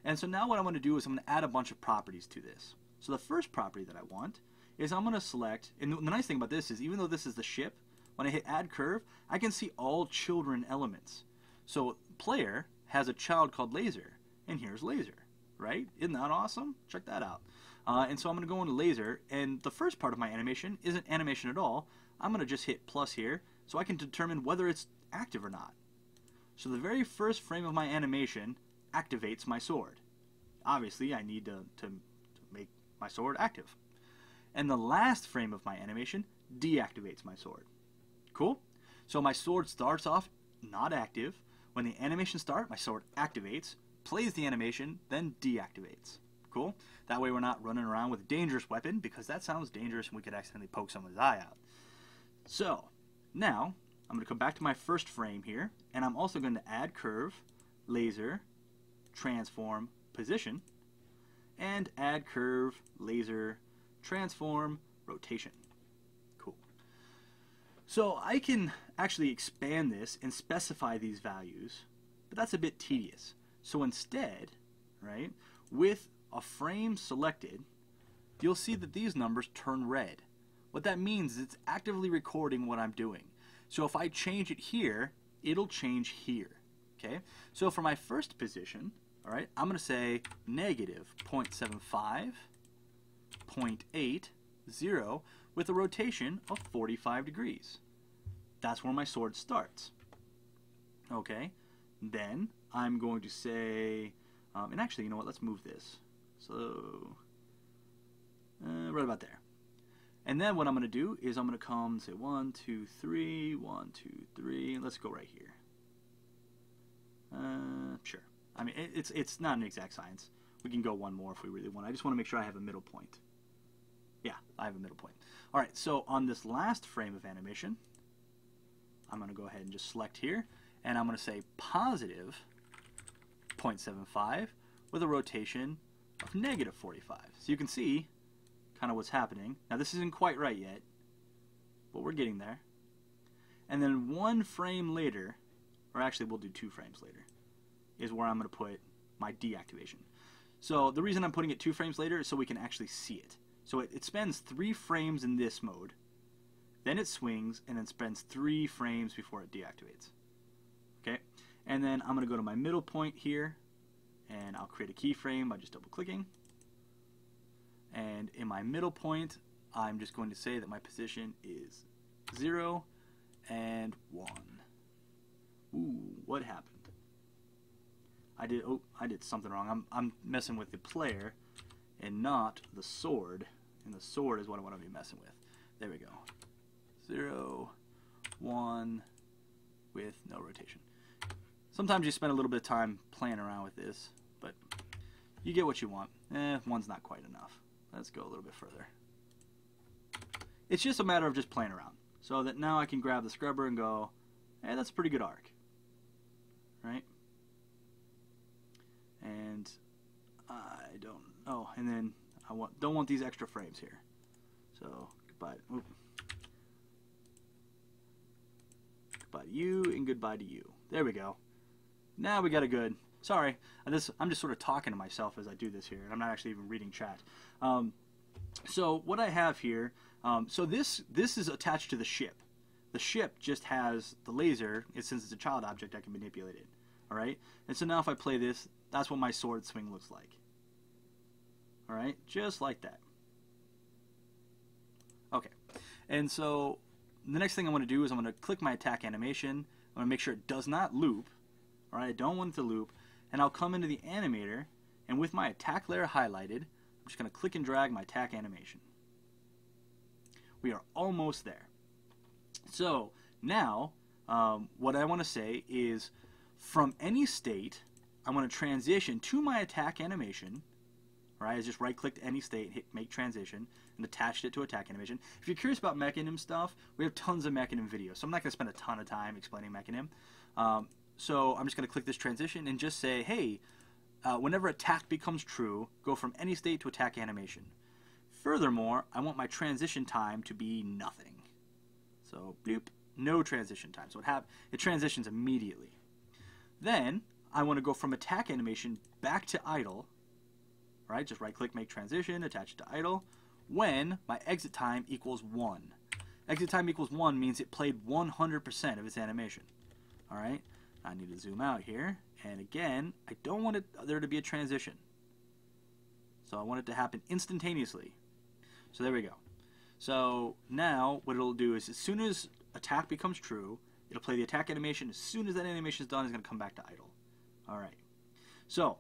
[SPEAKER 1] And so now what I want to do is I'm going to add a bunch of properties to this. So the first property that I want is I'm going to select, and the nice thing about this is even though this is the ship, when I hit add curve, I can see all children elements. So player has a child called laser, and here's laser, right? Isn't that awesome? Check that out. And so I'm going to go into laser, and the first part of my animation isn't animation at all. I'm going to just hit plus here so I can determine whether it's active or not. So the very first frame of my animation activates my sword. Obviously, I need to make my sword active. And the last frame of my animation deactivates my sword. Cool? So my sword starts off not active. When the animation starts, my sword activates, plays the animation, then deactivates. Cool? That way we're not running around with a dangerous weapon, because that sounds dangerous and we could accidentally poke someone's eye out. So, now, I'm going to come back to my first frame here, and I'm also going to add curve, laser, transform, position, and add curve, laser, transform, rotation. Cool. So I can actually expand this and specify these values, but that's a bit tedious. So instead, right, with a frame selected, you'll see that these numbers turn red. What that means is it's actively recording what I'm doing. So if I change it here, it'll change here. Okay? So for my first position, all right, I'm going to say negative 0.75, 0.8, 0, with a rotation of 45 degrees. That's where my sword starts. Okay? Then I'm going to say, and actually, you know what, let's move this. So, right about there. And then what I'm going to do is I'm going to come and say 1, 2, 3, 1, 2, 3, and let's go right here. Sure. I mean, it's not an exact science. We can go one more if we really want. I just want to make sure I have a middle point. Yeah, I have a middle point. All right, so on this last frame of animation, I'm going to go ahead and just select here, and I'm going to say positive 0.75 with a rotation of negative 45. So you can see kind of what's happening. Now this isn't quite right yet, but we're getting there. And then one frame later, or actually we'll do 2 frames later, is where I'm going to put my deactivation. So the reason I'm putting it 2 frames later is so we can actually see it. So it spends 3 frames in this mode, then it swings, and then spends 3 frames before it deactivates. Okay, and then I'm going to go to my middle point here, and I'll create a keyframe by just double clicking. And in my middle point, I'm just going to say that my position is 0 and 1. Ooh, what happened? I did something wrong. I'm messing with the player and not the sword. And the sword is what I want to be messing with. There we go. 0, 1 with no rotation. Sometimes you spend a little bit of time playing around with this, but you get what you want. 1's not quite enough. Let's go a little bit further. It's just a matter of just playing around. So that now I can grab the scrubber and go, hey, that's a pretty good arc. Right? And I don't, oh, and then I don't want these extra frames here. So, goodbye. Oop. Goodbye to you and goodbye to you. There we go. Now we got a good, sorry, I'm just sort of talking to myself as I do this here, and I'm not actually even reading chat. So what I have here, so this is attached to the ship. The ship just has the laser, since it's a child object, I can manipulate it. Alright? And so now if I play this, that's what my sword swing looks like. Alright? Just like that. Okay. And so the next thing I want to do is I'm going to click my attack animation. I'm going to make sure it does not loop. Alright? I don't want it to loop. And I'll come into the animator, and with my attack layer highlighted, I'm just going to click and drag my attack animation. We are almost there. So now what I want to say is from any state, I want to transition to my attack animation. Right? I just right-clicked any state, hit make transition, and attached it to attack animation. If you're curious about Mechanim stuff, we have tons of Mechanim videos, so I'm not going to spend a ton of time explaining Mechanim. So I'm just going to click this transition and just say, hey, whenever attack becomes true, go from any state to attack animation. Furthermore, I want my transition time to be nothing. So, bloop, no transition time. So it transitions immediately. Then, I want to go from attack animation back to idle. Right? Just right-click, make transition, attach it to idle, when my exit time equals 1. Exit time equals 1 means it played 100% of its animation. Alright? I need to zoom out here, and again, I don't want there to be a transition. So I want it to happen instantaneously. So there we go. So now what it'll do is as soon as attack becomes true, it'll play the attack animation. As soon as that animation is done, it's going to come back to idle. Alright. So,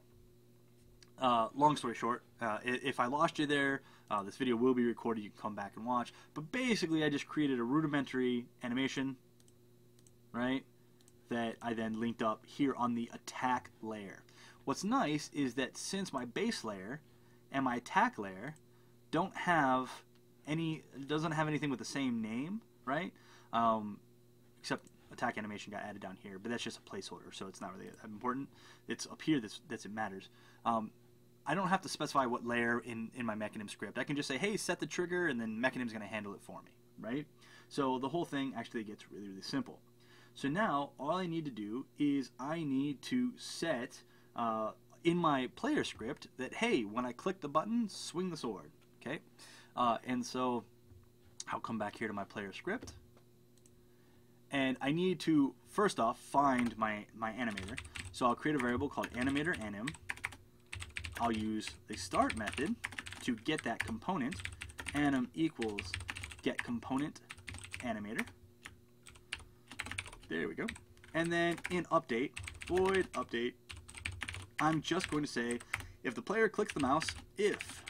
[SPEAKER 1] long story short, if I lost you there, This video will be recorded. You can come back and watch. But basically, I just created a rudimentary animation, right, that I then linked up here on the attack layer. What's nice is that since my base layer and my attack layer doesn't have anything with the same name, right? Except attack animation got added down here, but that's just a placeholder, so it's not really that important. It's up here that's it matters. I don't have to specify what layer in my Mechanim script. I can just say, hey, set the trigger, and then Mechanim's going to handle it for me, right? So the whole thing actually gets really, really simple. So now all I need to do is I need to set in my player script that, hey, when I click the button, swing the sword, okay? And so I'll come back here to my player script, and I need to first off find my animator. So I'll create a variable called animator anim. I'll use the start method to get that component. Anim equals get component animator. There we go. And then in update, void update, I'm just going to say if the player clicks the mouse, if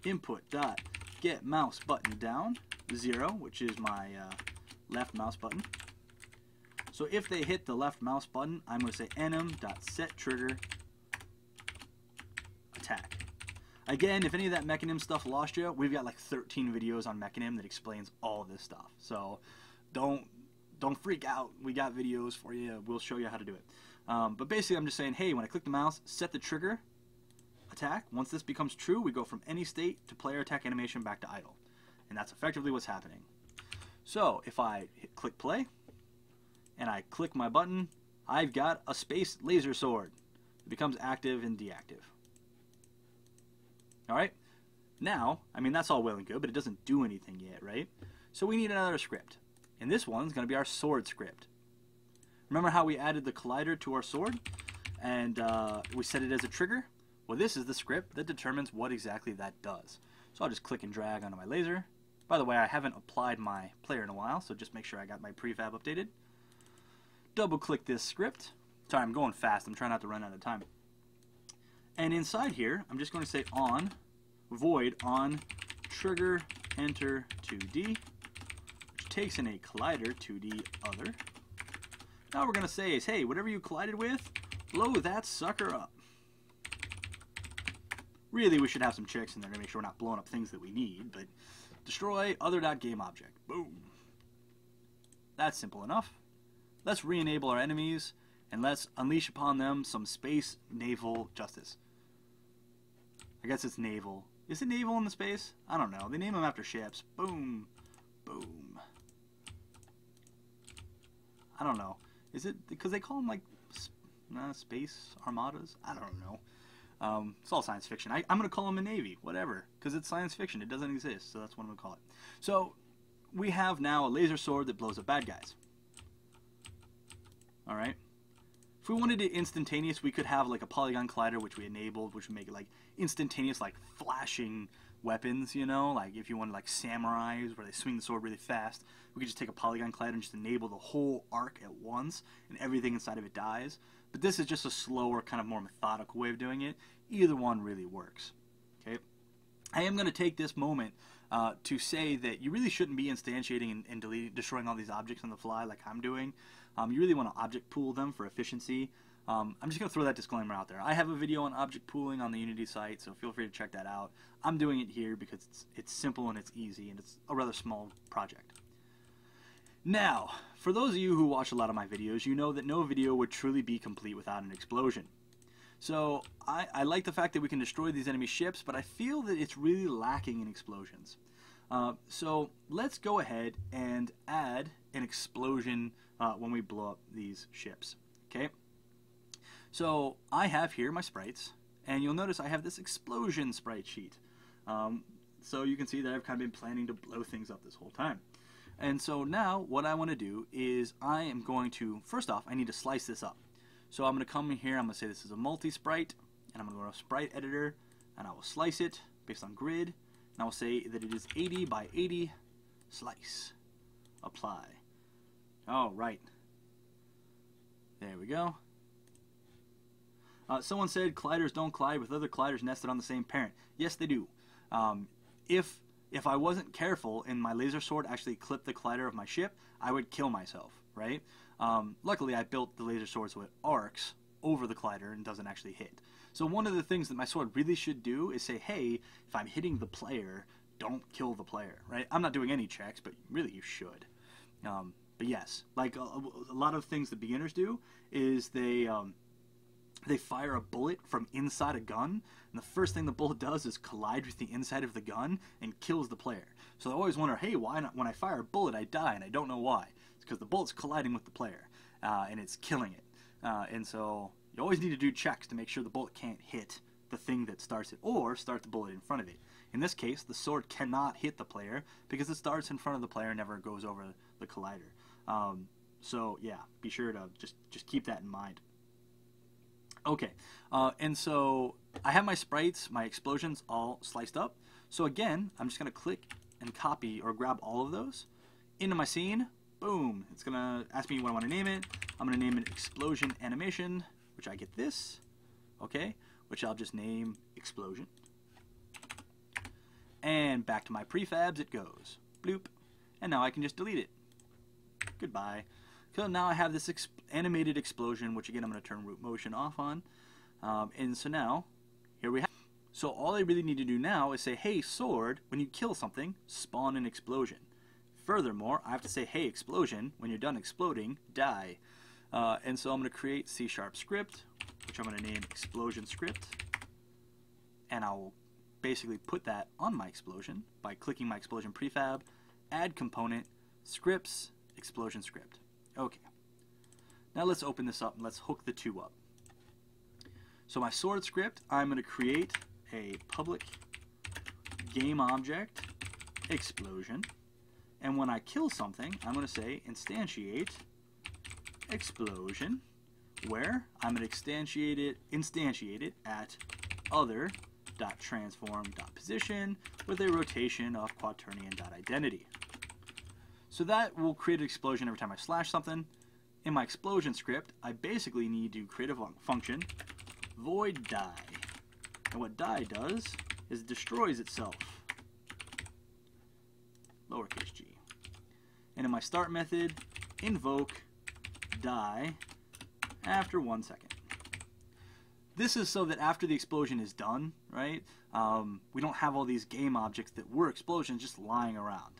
[SPEAKER 1] input dot get mouse button down 0, which is my left mouse button. So if they hit the left mouse button, I'm going to say anim dot set trigger attack. Again, if any of that Mechanim stuff lost you, we've got like 13 videos on Mechanim that explains all this stuff. So don't freak out. We got videos for you. We'll show you how to do it. But basically, I'm just saying, hey, when I click the mouse, set the trigger attack. Once this becomes true, we go from any state to player attack animation back to idle. And that's effectively what's happening. So if I click play and I click my button, I've got a space laser sword. It becomes active and deactive. Alright? Now, I mean, that's all well and good, but it doesn't do anything yet, right? So we need another script. And this one's going to be our sword script. Remember how we added the collider to our sword? And we set it as a trigger? Well, this is the script that determines what exactly that does. So I'll just click and drag onto my laser. By the way, I haven't applied my player in a while, so just make sure I got my prefab updated. Double click this script. Sorry, I'm going fast. I'm trying not to run out of time. And inside here, I'm just going to say on, void on trigger enter 2D, which takes in a collider 2D other. Now what we're going to say is, hey, whatever you collided with, blow that sucker up. Really, we should have some checks in there to make sure we're not blowing up things that we need, but destroy other.gameObject. Boom. That's simple enough. Let's re-enable our enemies, and let's unleash upon them some space naval justice. I guess it's naval. Is it naval in the space? I don't know. They name them after ships. Boom. Boom. I don't know. Is it because they call them like space armadas? I don't know. It's all science fiction. I'm going to call them a navy, whatever, because it's science fiction. It doesn't exist, so that's what I'm going to call it. So we have now a laser sword that blows up bad guys. All right. If we wanted it instantaneous, we could have like a polygon collider, which we enabled, which would make it like instantaneous, like flashing weapons, you know, like if you wanted like samurais where they swing the sword really fast, we could just take a polygon collider and just enable the whole arc at once and everything inside of it dies. But this is just a slower, kind of more methodical way of doing it. Either one really works. Okay, I am going to take this moment to say that you really shouldn't be instantiating and destroying all these objects on the fly like I'm doing. You really want to object pool them for efficiency. I'm just going to throw that disclaimer out there. I have a video on object pooling on the Unity site, so feel free to check that out. I'm doing it here because it's simple and it's easy, and it's a rather small project. Now, for those of you who watch a lot of my videos, you know that no video would truly be complete without an explosion. So I like the fact that we can destroy these enemy ships, but I feel that it's really lacking in explosions. So let's go ahead and add an explosion when we blow up these ships. Okay? So I have here my sprites, and you'll notice I have this explosion sprite sheet. So you can see that I've kind of been planning to blow things up this whole time. And so now what I want to do is I am going to, first off, I need to slice this up. So I'm going to come in here, I'm going to say this is a multi-sprite, and I'm going to go to Sprite Editor, and I will slice it based on grid, and I will say that it is 80 by 80, slice, apply. All right. There we go. Someone said colliders don't collide with other colliders nested on the same parent. Yes, they do. if I wasn't careful and my laser sword actually clipped the collider of my ship, I would kill myself, right? Luckily, I built the laser sword so it arcs over the collider and doesn't actually hit. So one of the things that my sword really should do is say, hey, if I'm hitting the player, don't kill the player, right? I'm not doing any checks, but really you should. But yes, like a lot of things that beginners do is they fire a bullet from inside a gun, and the first thing the bullet does is collide with the inside of the gun and kills the player. So I always wonder, hey, why not? When I fire a bullet, I die, and I don't know why. It's because the bullet's colliding with the player, and it's killing it. And so you always need to do checks to make sure the bullet can't hit the thing that starts it, or start the bullet in front of it. In this case, the sword cannot hit the player because it starts in front of the player and never goes over the collider. So yeah, be sure to just keep that in mind. Okay, and so I have my sprites, my explosions all sliced up. So again, I'm just going to click and copy or grab all of those into my scene. Boom. It's going to ask me what I want to name it. I'm going to name it Explosion Animation, which I get this. Okay, which I'll just name Explosion. And back to my prefabs it goes. Bloop. And now I can just delete it. Goodbye. So now I have this animated explosion, which again I'm going to turn root motion off on. And so now, here we have. So all I really need to do now is say, hey sword, when you kill something, spawn an explosion. Furthermore, I have to say, hey explosion, when you're done exploding, die. And so I'm going to create C# script, which I'm going to name explosion script. And I'll basically put that on my explosion by clicking my explosion prefab, add component, scripts, explosion script. Okay. Now let's open this up and let's hook the two up. So my sword script, I'm going to create a public game object explosion. And when I kill something, I'm going to say instantiate explosion, where I'm going to instantiate it at other.transform.position with a rotation of quaternion.identity. So that will create an explosion every time I slash something. In my explosion script, I basically need to create a function, void die. And what die does is it destroys itself, lowercase g. And in my start method, invoke die after 1 second. This is so that after the explosion is done, right, we don't have all these game objects that were explosions just lying around.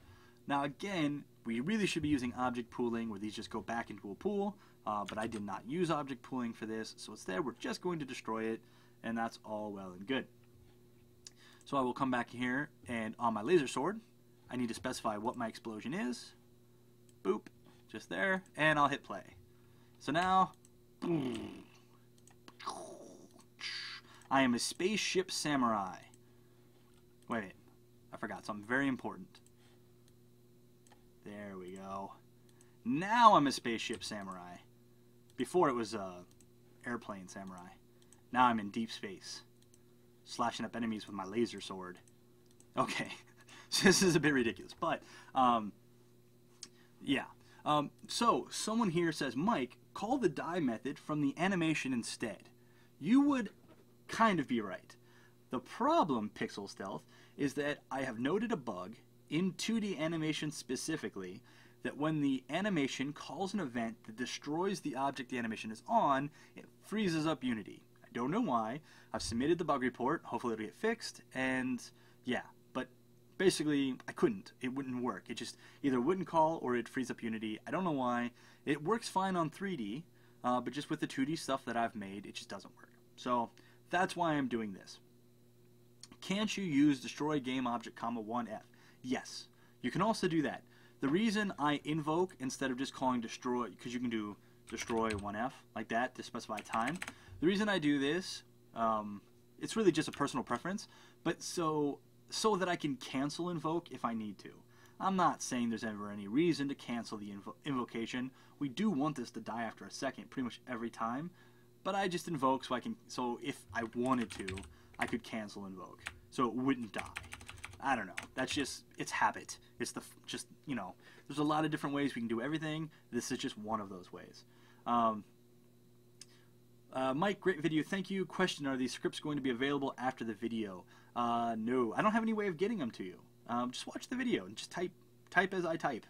[SPEAKER 1] Now again, we really should be using object pooling where these just go back into a pool, but I did not use object pooling for this, so instead we're just going to destroy it, and that's all well and good. So I will come back here, and on my laser sword, I need to specify what my explosion is. Boop, just there, and I'll hit play. So now, I am a spaceship samurai. Wait, I forgot something very important. There we go. Now I'm a spaceship samurai. Before it was airplane samurai. Now I'm in deep space, slashing up enemies with my laser sword. Okay, so this is a bit ridiculous, but yeah. So someone here says, Mike, call the die method from the animation instead. You would kind of be right. The problem, Pixel Stealth, is that I have noted a bug in 2D animation specifically, that when the animation calls an event that destroys the object the animation is on, it freezes up Unity. I don't know why. I've submitted the bug report. Hopefully it'll get fixed. And yeah, but basically I couldn't. It wouldn't work. It just either wouldn't call or it'd freeze up Unity. I don't know why. It works fine on 3D, but just with the 2D stuff that I've made, it just doesn't work. So that's why I'm doing this. Can't you use destroy game object, 1F? Yes, you can also do that. The reason I invoke instead of just calling destroy, because you can do destroy 1F like that to specify time. The reason I do this, it's really just a personal preference, but so that I can cancel invoke if I need to. I'm not saying there's ever any reason to cancel the invocation. We do want this to die after a second pretty much every time, but I just invoke so if I wanted to, I could cancel invoke so it wouldn't die. I don't know. That's just, it's habit. It's you know, there's a lot of different ways we can do everything. This is just one of those ways. Mike, great video. Thank you. Question, are these scripts going to be available after the video? No, I don't have any way of getting them to you. Just watch the video and just type as I type.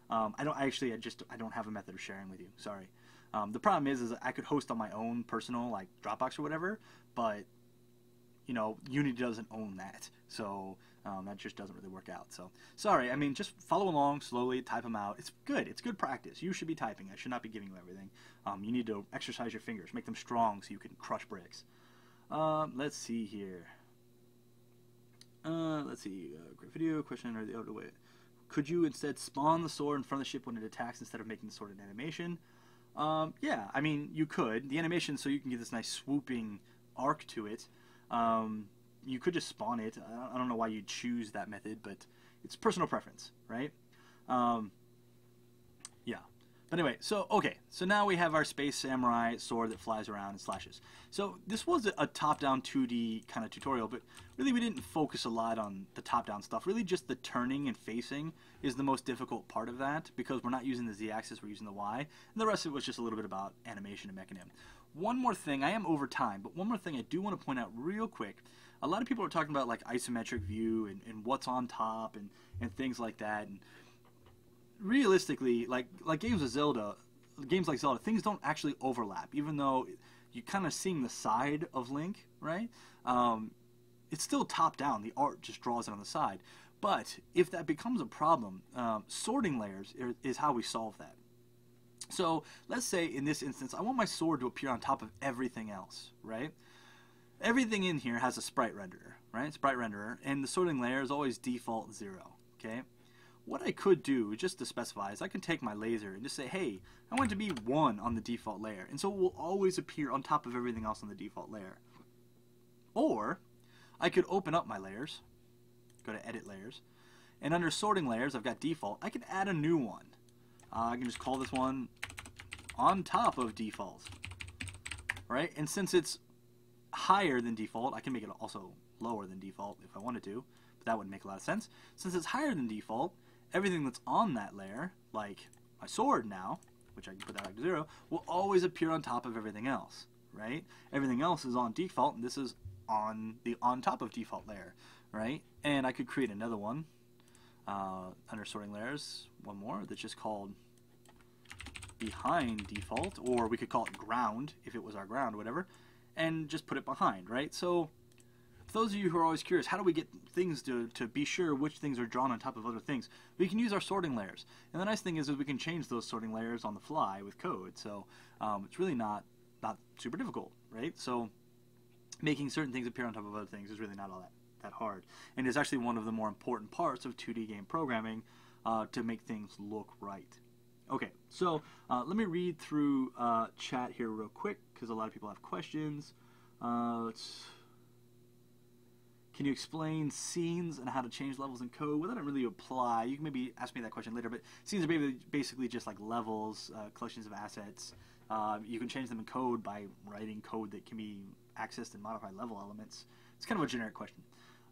[SPEAKER 1] I don't have a method of sharing with you. Sorry. The problem is I could host on my own personal like Dropbox or whatever, but you know, Unity doesn't own that, so that just doesn't really work out. So sorry. I mean, just follow along slowly, type them out. It's good. It's good practice. You should be typing. I should not be giving you everything. You need to exercise your fingers, make them strong so you can crush bricks. Let's see here. Let's see. Great video. Question or the other way. Could you instead spawn the sword in front of the ship when it attacks instead of making the sword an animation? Yeah, I mean, you could. The animation, so you can get this nice swooping arc to it. You could just spawn it. I don't know why you'd choose that method, but it's personal preference, right? Yeah. But anyway, so now we have our Space Samurai sword that flies around and slashes. So this was a top-down 2D kind of tutorial, but really we didn't focus a lot on the top-down stuff. Really just the turning and facing is the most difficult part of that, because we're not using the Z-axis, we're using the Y. And the rest of it was just a little bit about animation and mechanism. One more thing, I am over time, but one more thing I do want to point out real quick. A lot of people are talking about like isometric view and what's on top and things like that. And realistically, like games like Zelda, things don't actually overlap, even though you're kind of seeing the side of Link, right? It's still top down. The art just draws it on the side. But if that becomes a problem, sorting layers is how we solve that. So let's say in this instance, I want my sword to appear on top of everything else, right? Everything in here has a sprite renderer, right? Sprite renderer, and the sorting layer is always default 0, okay? What I could do, just to specify, is I can take my laser and just say, hey, I want it to be 1 on the default layer. And so it will always appear on top of everything else on the default layer. Or I could open up my layers, go to Edit Layers, and under Sorting Layers, I've got Default. I could add a new one. I can just call this one on top of default, right? And since it's higher than default, I can make it also lower than default if I wanted to, but that wouldn't make a lot of sense. Since it's higher than default, everything that's on that layer, like my sword now, which I can put that back to 0, will always appear on top of everything else, right? Everything else is on default, and this is on the on top of default layer, right? And I could create another one under sorting layers, one more that's just called behind default, or we could call it ground if it was our ground or whatever, and just put it behind, right? So for those of you who are always curious, how do we get things to be sure which things are drawn on top of other things? We can use our sorting layers. And the nice thing is we can change those sorting layers on the fly with code. So it's really not super difficult, right? So making certain things appear on top of other things is really not all that hard. And it's actually one of the more important parts of 2D game programming to make things look right. Okay, so let me read through chat here real quick, because a lot of people have questions. Can you explain scenes and how to change levels in code? Well, that doesn't really apply. You can maybe ask me that question later, but scenes are basically just like levels, collections of assets. You can change them in code by writing code that can be accessed and modify level elements. It's kind of a generic question.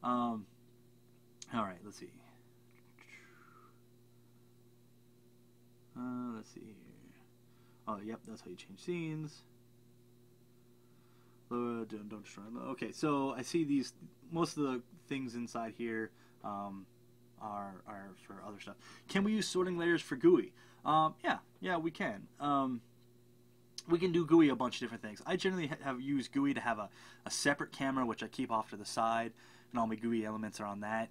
[SPEAKER 1] All right, let's see. Let's see here. Oh, yep, that's how you change scenes. Don't destroy them. Okay, so I see these. Most of the things inside here are for other stuff. Can we use sorting layers for GUI? Yeah, we can. We can do GUI a bunch of different things. I generally have used GUI to have a separate camera, which I keep off to the side, and all my GUI elements are on that.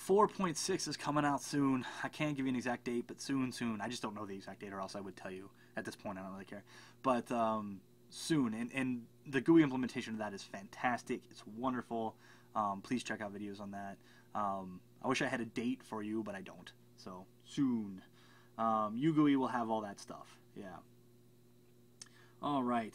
[SPEAKER 1] 4.6 is coming out soon. I can't give you an exact date, but soon. I just don't know the exact date, or else I would tell you. At this point, I don't really care. But soon, and the GUI implementation of that is fantastic. It's wonderful. Please check out videos on that. I wish I had a date for you, but I don't. So, soon. UGUI will have all that stuff. Yeah. All right.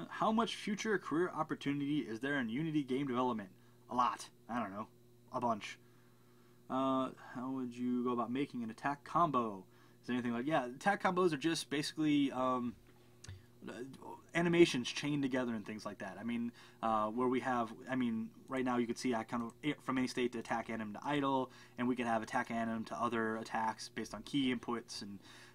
[SPEAKER 1] How much future career opportunity is there in Unity game development? A lot. I don't know. A bunch. How would you go about making an attack combo? Is there anything like... Yeah, attack combos are just basically animations chained together and things like that. I mean, where we have... I mean, right now you could see I kind of from any state to attack anim to idle, and we could have attack anim to other attacks based on key inputs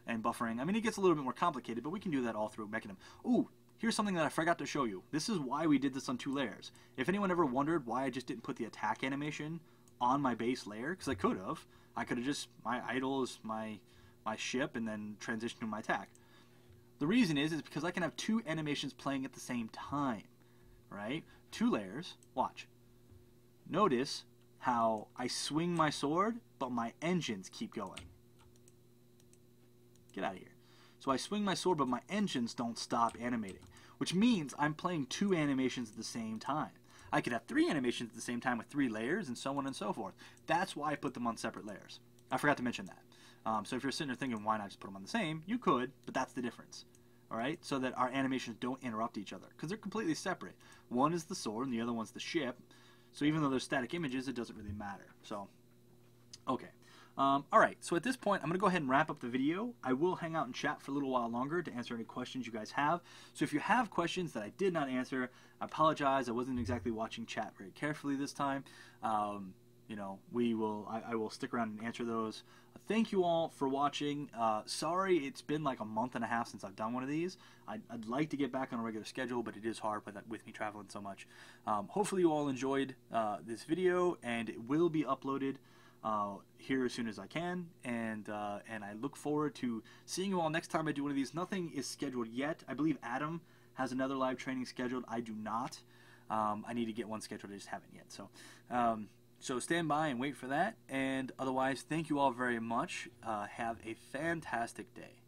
[SPEAKER 1] and buffering. I mean, it gets a little bit more complicated, but we can do that all through mechanism. Ooh, here's something that I forgot to show you. This is why we did this on 2 layers. If anyone ever wondered why I just didn't put the attack animation on my base layer, because I could have. I could have just, my idle is my ship and then transition to my attack. The reason is because I can have 2 animations playing at the same time, right? 2 layers, watch. Notice how I swing my sword, but my engines keep going. Get out of here. So I swing my sword, but my engines don't stop animating, which means I'm playing 2 animations at the same time. I could have 3 animations at the same time with 3 layers and so on and so forth. That's why I put them on separate layers. I forgot to mention that. So if you're sitting there thinking, why not just put them on the same? You could, but that's the difference. All right? So that our animations don't interrupt each other, because they're completely separate. One is the sword and the other one's the ship. So even though they're static images, it doesn't really matter. So, okay. All right, so at this point, I'm going to go ahead and wrap up the video. I will hang out and chat for a little while longer to answer any questions you guys have. So if you have questions that I did not answer, I apologize. I wasn't exactly watching chat very carefully this time. You know, I will stick around and answer those. Thank you all for watching. Sorry it's been like a month and a half since I've done one of these. I'd like to get back on a regular schedule, but it is hard with me traveling so much. Hopefully you all enjoyed this video, and it will be uploaded here as soon as I can, and I look forward to seeing you all next time I do one of these. Nothing is scheduled yet. I believe Adam has another live training scheduled. I do not. I need to get one scheduled. I just haven't yet. So stand by and wait for that. And otherwise, thank you all very much. Have a fantastic day.